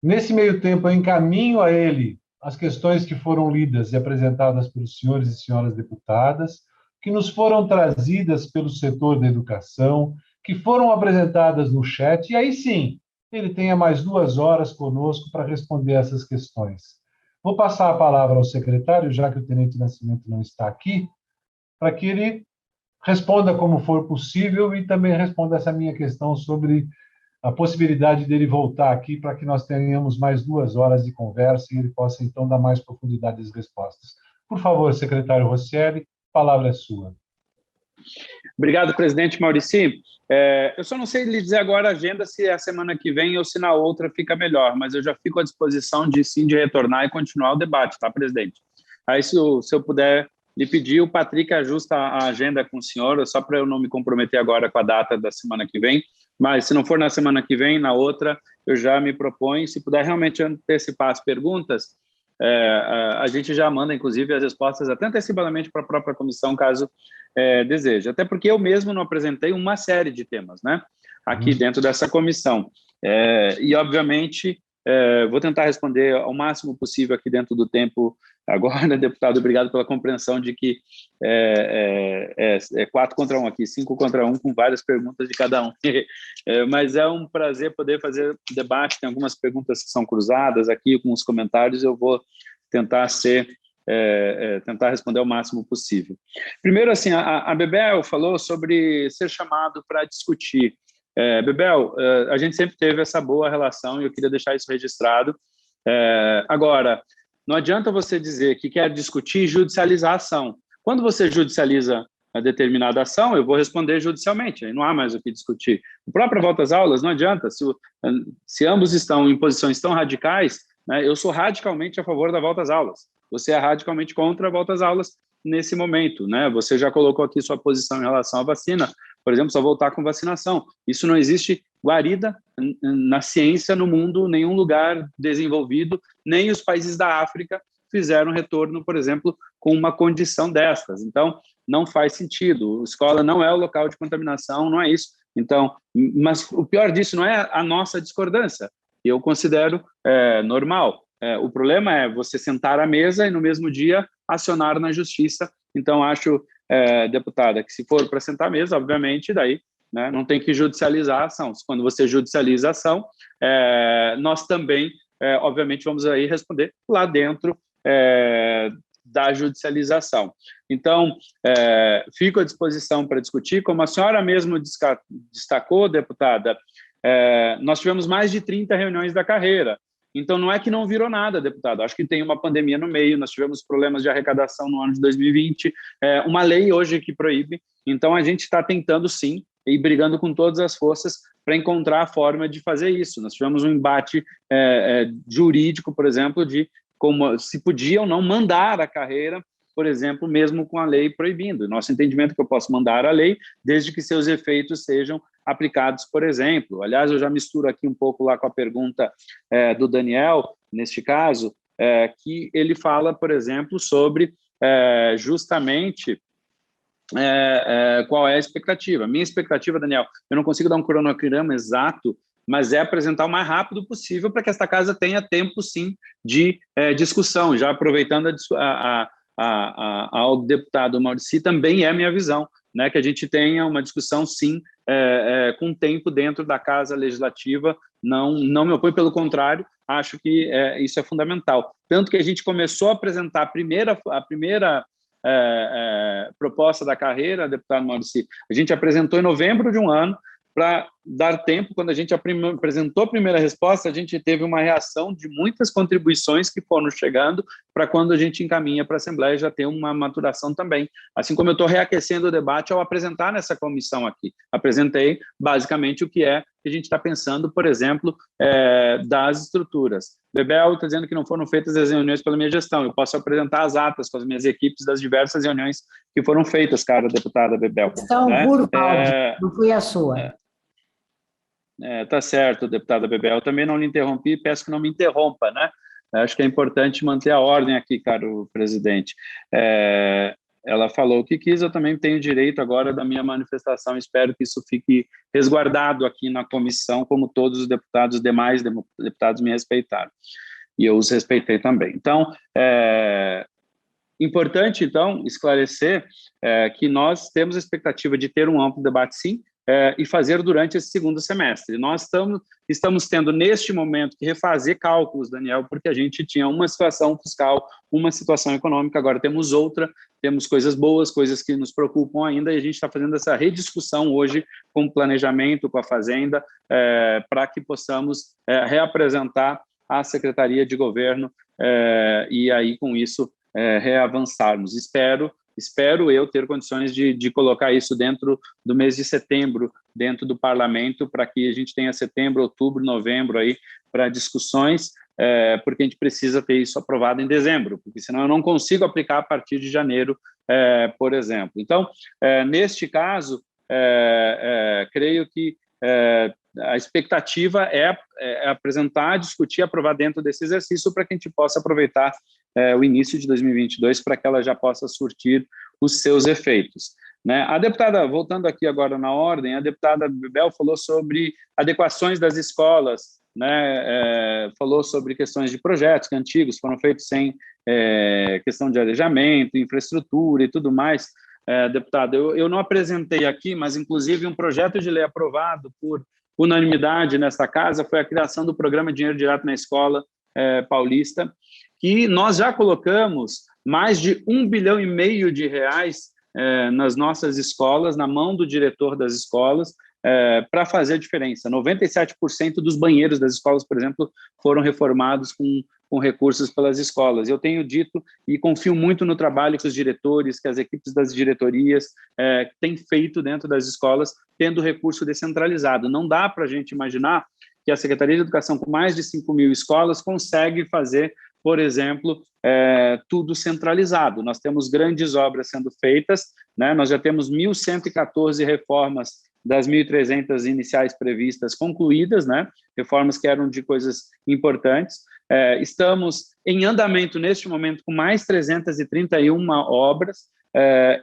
Nesse meio tempo, eu encaminho a ele as questões que foram lidas e apresentadas pelos senhores e senhoras deputadas, que nos foram trazidas pelo setor da educação, que foram apresentadas no chat, e aí sim, ele tenha mais 2 horas conosco para responder essas questões. Vou passar a palavra ao secretário, já que o Tenente Nascimento não está aqui, para que ele responda como for possível e também responda essa minha questão sobre a possibilidade dele voltar aqui para que nós tenhamos mais 2 horas de conversa e ele possa, então, dar mais profundidade às respostas. Por favor, secretário Rosselli, a palavra é sua. Obrigado, presidente Maurici. Eu só não sei lhe dizer agora a agenda, se é a semana que vem ou se na outra fica melhor, mas eu já fico à disposição de, sim, de retornar e continuar o debate, tá, presidente? Aí, se eu puder lhe pedir, o Patrick ajusta a agenda com o senhor, só para eu não me comprometer agora com a data da semana que vem, mas se não for na semana que vem, na outra, eu já me proponho, se puder realmente antecipar as perguntas, a gente já manda, inclusive, as respostas até antecipadamente para a própria comissão, caso deseje. Até porque eu mesmo não apresentei uma série de temas, né, aqui dentro dessa comissão. E, obviamente, vou tentar responder ao máximo possível aqui dentro do tempo agora, deputado. Obrigado pela compreensão de que é 4 contra 1 aqui, 5 contra 1, com várias perguntas de cada um. Mas é um prazer poder fazer debate. Tem algumas perguntas que são cruzadas aqui com os comentários. Eu vou tentar tentar responder ao máximo possível. Primeiro, assim, a Bebel falou sobre ser chamado para discutir. Bebel, a gente sempre teve essa boa relação e eu queria deixar isso registrado. Agora, não adianta você dizer que quer discutir e judicializar a ação. Quando você judicializa a determinada ação, eu vou responder judicialmente, não há mais o que discutir. A própria volta às aulas, não adianta, se ambos estão em posições tão radicais, né, eu sou radicalmente a favor da volta às aulas, você é radicalmente contra a volta às aulas nesse momento, né? Você já colocou aqui sua posição em relação à vacina, por exemplo, só voltar com vacinação. Isso não existe guarida na ciência no mundo, nenhum lugar desenvolvido, nem os países da África fizeram retorno, por exemplo, com uma condição destas. Então, não faz sentido. A escola não é o local de contaminação, não é isso. Então, mas o pior disso não é a nossa discordância. Eu considero normal. O problema é você sentar à mesa e, no mesmo dia, acionar na justiça. Então, acho, deputada, que se for para sentar à mesa, obviamente, daí, né, não tem que judicializar a ação. Quando você judicializa a ação, nós também, obviamente, vamos aí responder lá dentro da judicialização. Então, fico à disposição para discutir. Como a senhora mesmo destacou, deputada, nós tivemos mais de 30 reuniões da carreira. Então, não é que não virou nada, deputado. Acho que tem uma pandemia no meio, nós tivemos problemas de arrecadação no ano de 2020, uma lei hoje que proíbe. Então, a gente está tentando, sim, e brigando com todas as forças para encontrar a forma de fazer isso. Nós tivemos um embate jurídico, por exemplo, de como se podia ou não mandar a carreira, por exemplo, mesmo com a lei proibindo. Nosso entendimento é que eu posso mandar a lei, desde que seus efeitos sejam aplicados, por exemplo. Aliás, eu já misturo aqui um pouco lá com a pergunta do Daniel, neste caso, que ele fala, por exemplo, sobre justamente qual é a expectativa. Minha expectativa, Daniel, eu não consigo dar um cronograma exato, mas é apresentar o mais rápido possível para que esta casa tenha tempo, sim, de discussão. Já aproveitando ao deputado Maurici, também é minha visão, né, que a gente tenha uma discussão, sim, com tempo dentro da Casa Legislativa. Não me oponho, pelo contrário, acho que isso é fundamental. Tanto que a gente começou a apresentar a primeira proposta da carreira, deputado Maurici, a gente apresentou em novembro de um ano, para dar tempo. Quando a gente apresentou a primeira resposta, a gente teve uma reação de muitas contribuições que foram chegando para quando a gente encaminha para a Assembleia já ter uma maturação também. Assim como eu estou reaquecendo o debate ao apresentar nessa comissão aqui. Apresentei basicamente o que a gente está pensando, por exemplo, das estruturas. Bebel está dizendo que não foram feitas as reuniões pela minha gestão. Eu posso apresentar as atas com as minhas equipes das diversas reuniões que foram feitas, cara deputada Bebel. Então, não foi a sua. Tá certo, deputada Bebel. Eu também não lhe interrompi, peço que não me interrompa, né? Acho que é importante manter a ordem aqui, caro presidente. Ela falou o que quis, eu também tenho direito agora da minha manifestação, espero que isso fique resguardado aqui na comissão, como todos os deputados, demais deputados me respeitaram, e eu os respeitei também. Então, importante, então, esclarecer que nós temos a expectativa de ter um amplo debate, sim, e fazer durante esse segundo semestre. Nós estamos tendo, neste momento, que refazer cálculos, Daniel, porque a gente tinha uma situação fiscal, uma situação econômica, agora temos outra, temos coisas boas, coisas que nos preocupam ainda, e a gente está fazendo essa rediscussão hoje com o planejamento, com a Fazenda, para que possamos reapresentar à Secretaria de Governo e aí, com isso, reavançarmos. Espero eu ter condições de colocar isso dentro do mês de setembro, dentro do parlamento, para que a gente tenha setembro, outubro, novembro aí para discussões, porque a gente precisa ter isso aprovado em dezembro, porque senão eu não consigo aplicar a partir de janeiro, por exemplo. Então, neste caso, creio que a expectativa é apresentar, discutir, aprovar dentro desse exercício para que a gente possa aproveitar o início de 2022 para que ela já possa surtir os seus efeitos. Né? A deputada, voltando aqui agora na ordem, a deputada Bebel falou sobre adequações das escolas, né? Falou sobre questões de projetos que antigos foram feitos sem questão de arejamento, infraestrutura e tudo mais. Deputada, eu não apresentei aqui, mas inclusive um projeto de lei aprovado por unanimidade nesta casa foi a criação do programa Dinheiro Direto na Escola Paulista, que nós já colocamos mais de R$1,5 bilhão de reais nas nossas escolas, na mão do diretor das escolas, para fazer a diferença. 97% dos banheiros das escolas, por exemplo, foram reformados com recursos pelas escolas. Eu tenho dito e confio muito no trabalho que os diretores, que as equipes das diretorias têm feito dentro das escolas, tendo recurso descentralizado. Não dá para a gente imaginar que a Secretaria de Educação, com mais de 5.000 escolas, consegue fazer, por exemplo, tudo centralizado. Nós temos grandes obras sendo feitas, né? Nós já temos 1.114 reformas das 1.300 iniciais previstas concluídas, né? Reformas que eram de coisas importantes. Estamos em andamento, neste momento, com mais 331 obras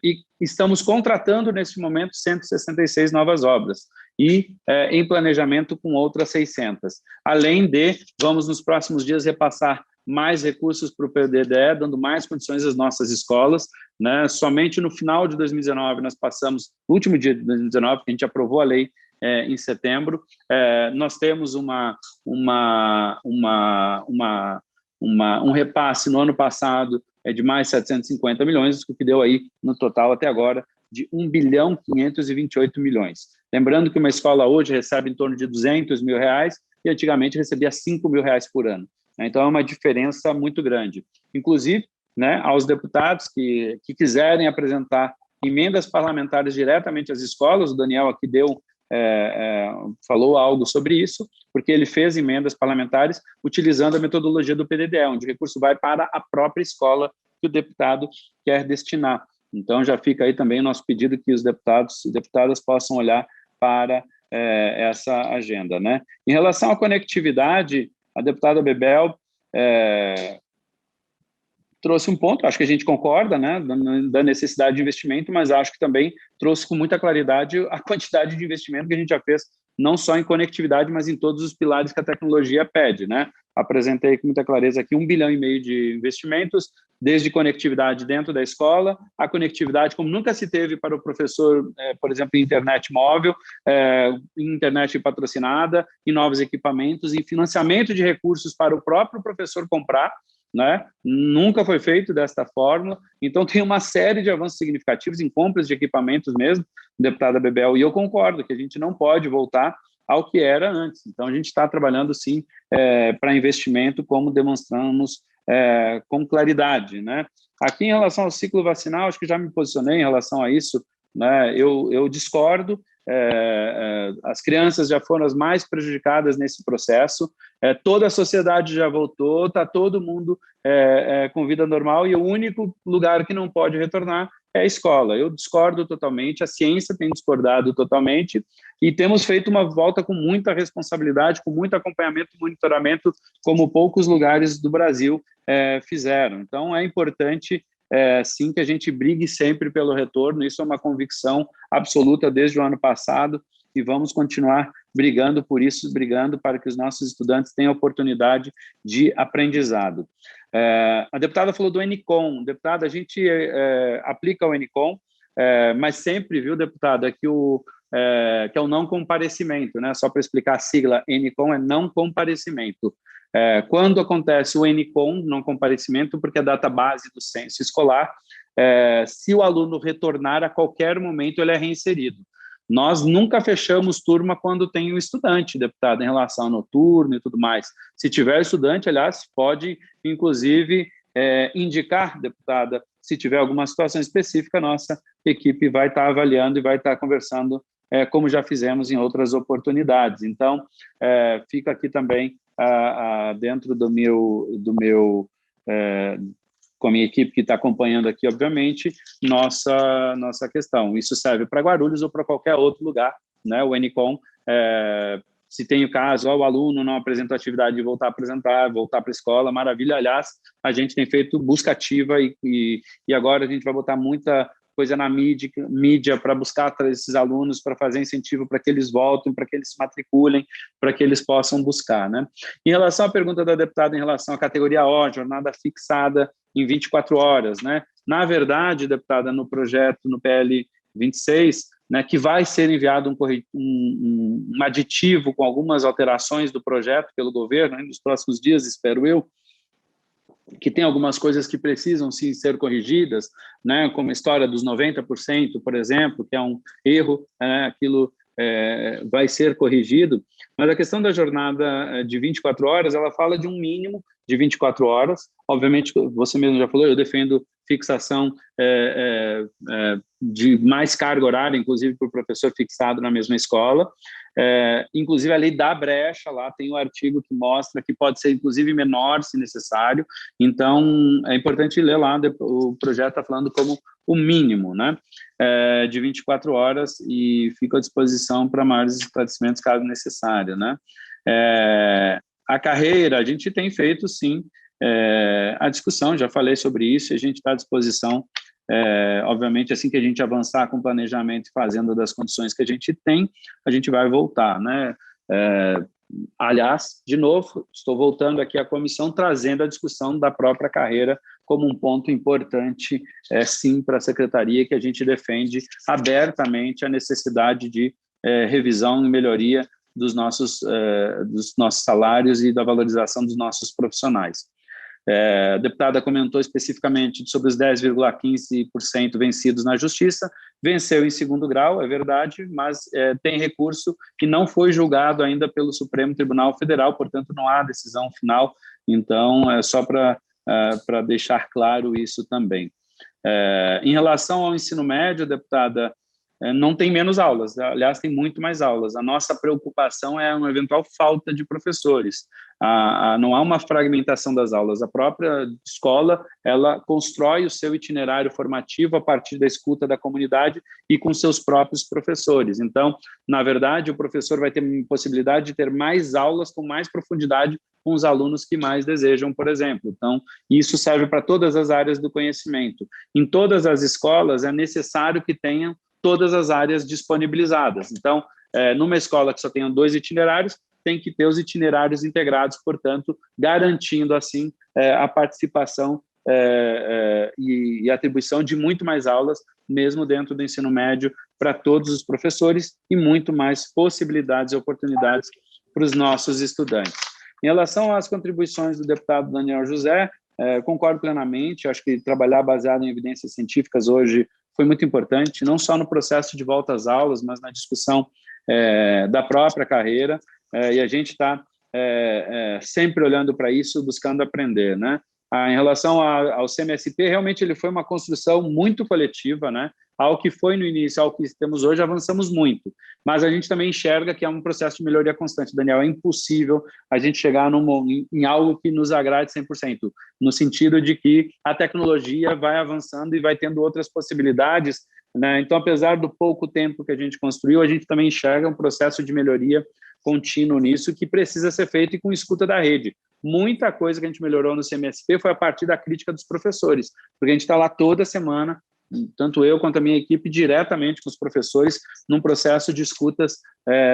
e estamos contratando, neste momento, 166 novas obras e em planejamento com outras 600. Além de, vamos nos próximos dias repassar mais recursos para o PDDE, dando mais condições às nossas escolas, né? Somente no final de 2019, nós passamos, no último dia de 2019, que a gente aprovou a lei em setembro, nós temos um repasse no ano passado de mais 750 milhões, o que deu aí, no total, até agora, de R$1,528 bilhão. Lembrando que uma escola hoje recebe em torno de R$200 mil e antigamente recebia R$5 mil por ano. Então, é uma diferença muito grande. Inclusive, né, aos deputados que quiserem apresentar emendas parlamentares diretamente às escolas, o Daniel aqui falou algo sobre isso, porque ele fez emendas parlamentares utilizando a metodologia do PDDE, onde o recurso vai para a própria escola que o deputado quer destinar. Então, já fica aí também o nosso pedido que os deputados e deputadas possam olhar para essa agenda. Né? Em relação à conectividade, a deputada Bebel trouxe um ponto, acho que a gente concorda, né, da necessidade de investimento, mas acho que também trouxe com muita claridade a quantidade de investimento que a gente já fez, não só em conectividade, mas em todos os pilares que a tecnologia pede. Né? Apresentei com muita clareza aqui R$1,5 bilhão de investimentos, desde conectividade dentro da escola, a conectividade como nunca se teve para o professor, por exemplo, internet móvel, internet patrocinada, em novos equipamentos, em financiamento de recursos para o próprio professor comprar, né? Nunca foi feito desta forma, então tem uma série de avanços significativos em compras de equipamentos mesmo, deputada Bebel, e eu concordo que a gente não pode voltar ao que era antes. Então, a gente está trabalhando, sim, para investimento, como demonstramos com claridade. Né? Aqui, em relação ao ciclo vacinal, acho que já me posicionei em relação a isso, né? Eu discordo, as crianças já foram as mais prejudicadas nesse processo, toda a sociedade já voltou, está todo mundo com vida normal e o único lugar que não pode retornar é a escola. Eu discordo totalmente, a ciência tem discordado totalmente e temos feito uma volta com muita responsabilidade, com muito acompanhamento e monitoramento, como poucos lugares do Brasil fizeram. Então, é importante, sim, que a gente brigue sempre pelo retorno, isso é uma convicção absoluta desde o ano passado e vamos continuar brigando por isso, brigando para que os nossos estudantes tenham oportunidade de aprendizado. A deputada falou do ENICOM. Deputada, a gente aplica o ENICOM, mas sempre, viu, deputada, que o que é o não comparecimento, né? Só para explicar a sigla, NCOM é não comparecimento. Quando acontece o NCOM, não comparecimento, porque é a data base do censo escolar, se o aluno retornar a qualquer momento, ele é reinserido. Nós nunca fechamos turma quando tem um estudante, deputado, em relação ao noturno e tudo mais. Se tiver estudante, aliás, pode, inclusive, indicar, deputada, se tiver alguma situação específica, nossa equipe vai estar avaliando e vai estar conversando, como já fizemos em outras oportunidades. Então, fica aqui também, dentro do meu com a minha equipe que está acompanhando aqui, obviamente, nossa questão. Isso serve para Guarulhos ou para qualquer outro lugar, né? O NCOM, se tem o caso, o aluno não apresentou atividade de voltar a apresentar, voltar para a escola, maravilha. Aliás, a gente tem feito busca ativa e agora a gente vai botar muita coisa na mídia para buscar esses alunos, para fazer incentivo para que eles voltem, para que eles se matriculem, para que eles possam buscar, né? Em relação à pergunta da deputada em relação à categoria O, jornada fixada em 24 horas, né? Na verdade, deputada, no projeto, no PL 26, né, que vai ser enviado um aditivo com algumas alterações do projeto pelo governo, né, nos próximos dias, espero eu, que tem algumas coisas que precisam sim ser corrigidas, né, como a história dos 90%, por exemplo, que é um erro, aquilo vai ser corrigido, mas a questão da jornada de 24 horas, ela fala de um mínimo de 24 horas, obviamente, você mesmo já falou, eu defendo fixação de mais carga horária, inclusive para o professor fixado na mesma escola, inclusive a lei dá brecha, lá tem um artigo que mostra que pode ser inclusive menor se necessário, então é importante ler lá, o projeto está falando como o mínimo, né, de 24 horas e fico à disposição para maiores esclarecimentos caso necessário, né. A carreira, a gente tem feito sim a discussão, já falei sobre isso, a gente está à disposição, obviamente, assim que a gente avançar com o planejamento e fazendo das condições que a gente tem, a gente vai voltar, né? Aliás, de novo, estou voltando aqui à comissão, trazendo a discussão da própria carreira como um ponto importante, sim, para a secretaria, que a gente defende abertamente a necessidade de revisão e melhoria dos nossos salários e da valorização dos nossos profissionais. A deputada comentou especificamente sobre os 10,15% vencidos na Justiça, venceu em segundo grau, é verdade, mas tem recurso que não foi julgado ainda pelo Supremo Tribunal Federal, portanto não há decisão final, então é só para deixar claro isso também. Em relação ao ensino médio, deputada, não tem menos aulas, aliás, tem muito mais aulas. A nossa preocupação é uma eventual falta de professores. Não há uma fragmentação das aulas. A própria escola, ela constrói o seu itinerário formativo a partir da escuta da comunidade e com seus próprios professores. Então, na verdade, o professor vai ter possibilidade de ter mais aulas com mais profundidade com os alunos que mais desejam, por exemplo. Então, isso serve para todas as áreas do conhecimento. Em todas as escolas, é necessário que tenham todas as áreas disponibilizadas. Então, numa escola que só tenha 2 itinerários, tem que ter os itinerários integrados, portanto, garantindo, assim, a participação e atribuição de muito mais aulas, mesmo dentro do ensino médio, para todos os professores e muito mais possibilidades e oportunidades para os nossos estudantes. Em relação às contribuições do deputado Daniel José, concordo plenamente, acho que trabalhar baseado em evidências científicas hoje foi muito importante, não só no processo de volta às aulas, mas na discussão da própria carreira, e a gente está sempre olhando para isso, buscando aprender, né? Em relação ao CMSP, realmente ele foi uma construção muito coletiva, né? Ao que foi no início, ao que temos hoje, avançamos muito, mas a gente também enxerga que é um processo de melhoria constante, Daniel, é impossível a gente chegar em algo que nos agrade 100%, no sentido de que a tecnologia vai avançando e vai tendo outras possibilidades, né? Então, apesar do pouco tempo que a gente construiu, a gente também enxerga um processo de melhoria contínuo nisso, que precisa ser feito e com escuta da rede. Muita coisa que a gente melhorou no CMSP foi a partir da crítica dos professores, porque a gente está lá toda semana, tanto eu quanto a minha equipe, diretamente com os professores, num processo de escutas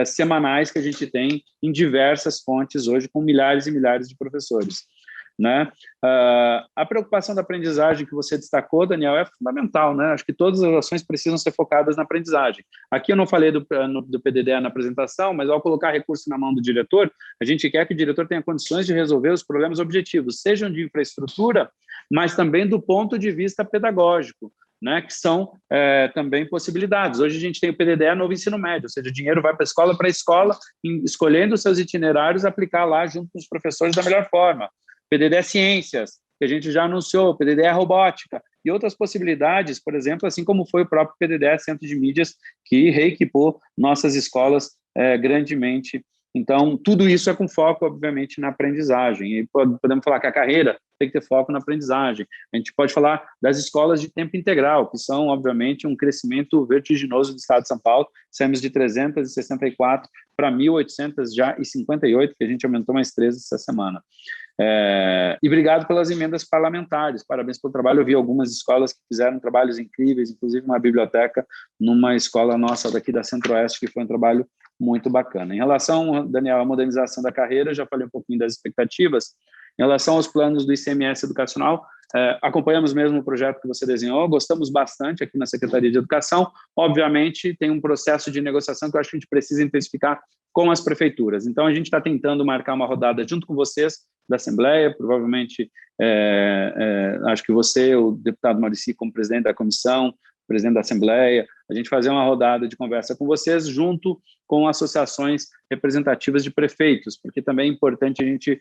semanais que a gente tem em diversas fontes hoje, com milhares e milhares de professores. né? A preocupação da aprendizagem que você destacou, Daniel, é fundamental, né? Acho que todas as ações precisam ser focadas na aprendizagem. Aqui eu não falei do PDDE na apresentação, mas ao colocar recurso na mão do diretor, a gente quer que o diretor tenha condições de resolver os problemas objetivos, sejam de infraestrutura, mas também do ponto de vista pedagógico, né, que são também possibilidades. Hoje a gente tem o PDDE novo ensino médio, ou seja, o dinheiro vai para escola, escolhendo os seus itinerários, aplicar lá junto com os professores da melhor forma. PDDE ciências, que a gente já anunciou, PDDE robótica, e outras possibilidades, por exemplo, assim como foi o próprio PDDE Centro de Mídias, que reequipou nossas escolas grandemente. Então, tudo isso é com foco, obviamente, na aprendizagem. E podemos falar que a carreira tem que ter foco na aprendizagem. A gente pode falar das escolas de tempo integral, que são, obviamente, um crescimento vertiginoso do Estado de São Paulo. Saímos de 364 para 1.858, que a gente aumentou mais 13 essa semana. E obrigado pelas emendas parlamentares, parabéns pelo trabalho. Eu vi algumas escolas que fizeram trabalhos incríveis, inclusive uma biblioteca numa escola nossa daqui da Centro-Oeste, que foi um trabalho muito bacana. Em relação, Daniel, à modernização da carreira, já falei um pouquinho das expectativas. Em relação aos planos do ICMS educacional, acompanhamos mesmo o projeto que você desenhou, gostamos bastante aqui na Secretaria de Educação. Obviamente, tem um processo de negociação que eu acho que a gente precisa intensificar com as prefeituras. Então, a gente está tentando marcar uma rodada junto com vocês, da Assembleia, provavelmente, acho que você, o deputado Maurici, como presidente da comissão, presidente da Assembleia, a gente fazer uma rodada de conversa com vocês, junto com associações representativas de prefeitos, porque também é importante a gente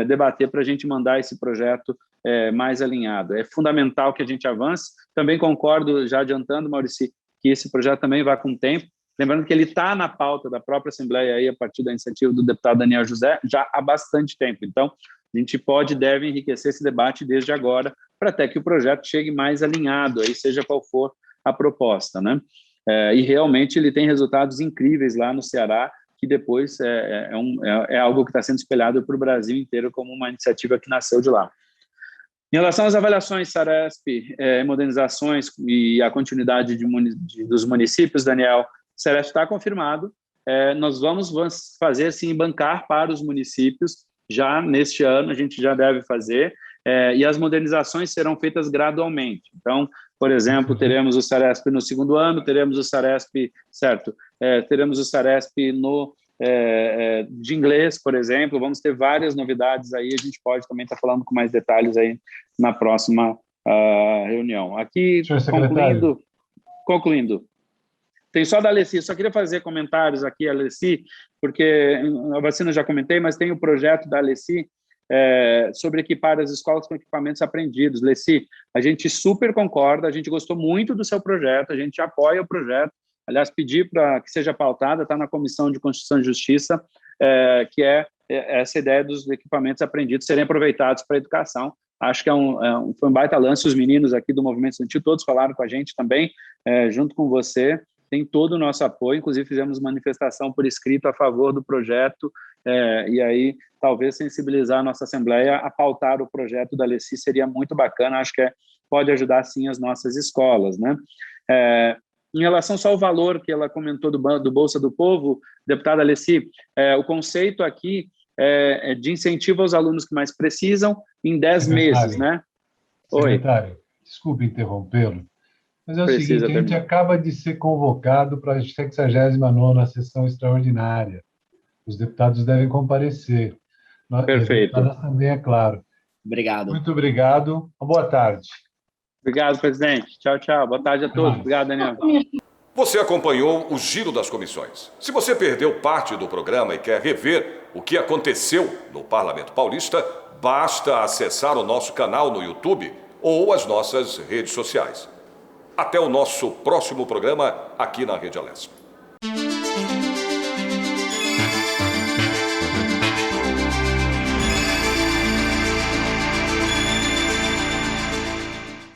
debater para a gente mandar esse projeto mais alinhado. É fundamental que a gente avance. Também concordo, já adiantando, Maurici, que esse projeto também vá com tempo, lembrando que ele está na pauta da própria Assembleia, aí, a partir da iniciativa do deputado Daniel José, já há bastante tempo. Então, a gente pode e deve enriquecer esse debate desde agora, para até que o projeto chegue mais alinhado, aí seja qual for a proposta, né? E realmente ele tem resultados incríveis lá no Ceará, que depois é algo que está sendo espelhado para o Brasil inteiro como uma iniciativa que nasceu de lá. Em relação às avaliações Saresp, modernizações e a continuidade dos municípios, Daniel, Saresp está confirmado. Nós vamos fazer, sim, bancar para os municípios, já neste ano a gente já deve fazer, e as modernizações serão feitas gradualmente. Então, por exemplo, teremos o Saresp no segundo ano, teremos o Saresp, certo? Teremos o Saresp de inglês, por exemplo, vamos ter várias novidades aí, a gente pode também estar falando com mais detalhes aí na próxima reunião. Aqui, concluindo, tem só da Alessi, só queria fazer comentários aqui, Alessi, porque a vacina eu já comentei, mas tem o projeto da Alessi sobre equipar as escolas com equipamentos aprendidos. Alessi, a gente super concorda, a gente gostou muito do seu projeto, a gente apoia o projeto, aliás, pedir para que seja pautada, está na Comissão de Constituição e Justiça, que é essa ideia dos equipamentos aprendidos serem aproveitados para a educação. Acho que foi um baita lance, os meninos aqui do Movimento Estudantil, todos falaram com a gente também, junto com você, tem todo o nosso apoio, inclusive fizemos manifestação por escrito a favor do projeto, e aí talvez sensibilizar a nossa Assembleia a pautar o projeto da Alessi seria muito bacana, acho que pode ajudar sim as nossas escolas, né? Em relação só ao valor que ela comentou do Bolsa do Povo, deputada Alessi, o conceito aqui é de incentivo aos alunos que mais precisam em 10 meses, né? Secretário, desculpe interrompê-lo, mas é o seguinte, a gente acaba de ser convocado para a 69ª sessão extraordinária. Os deputados devem comparecer. Perfeito. Também, é claro. Obrigado. Muito obrigado. Uma boa tarde. Obrigado, presidente. Tchau, tchau. Boa tarde a todos. Obrigado, Daniel. Você acompanhou o Giro das Comissões. Se você perdeu parte do programa e quer rever o que aconteceu no Parlamento Paulista, basta acessar o nosso canal no YouTube ou as nossas redes sociais. Até o nosso próximo programa aqui na Rede Alesp.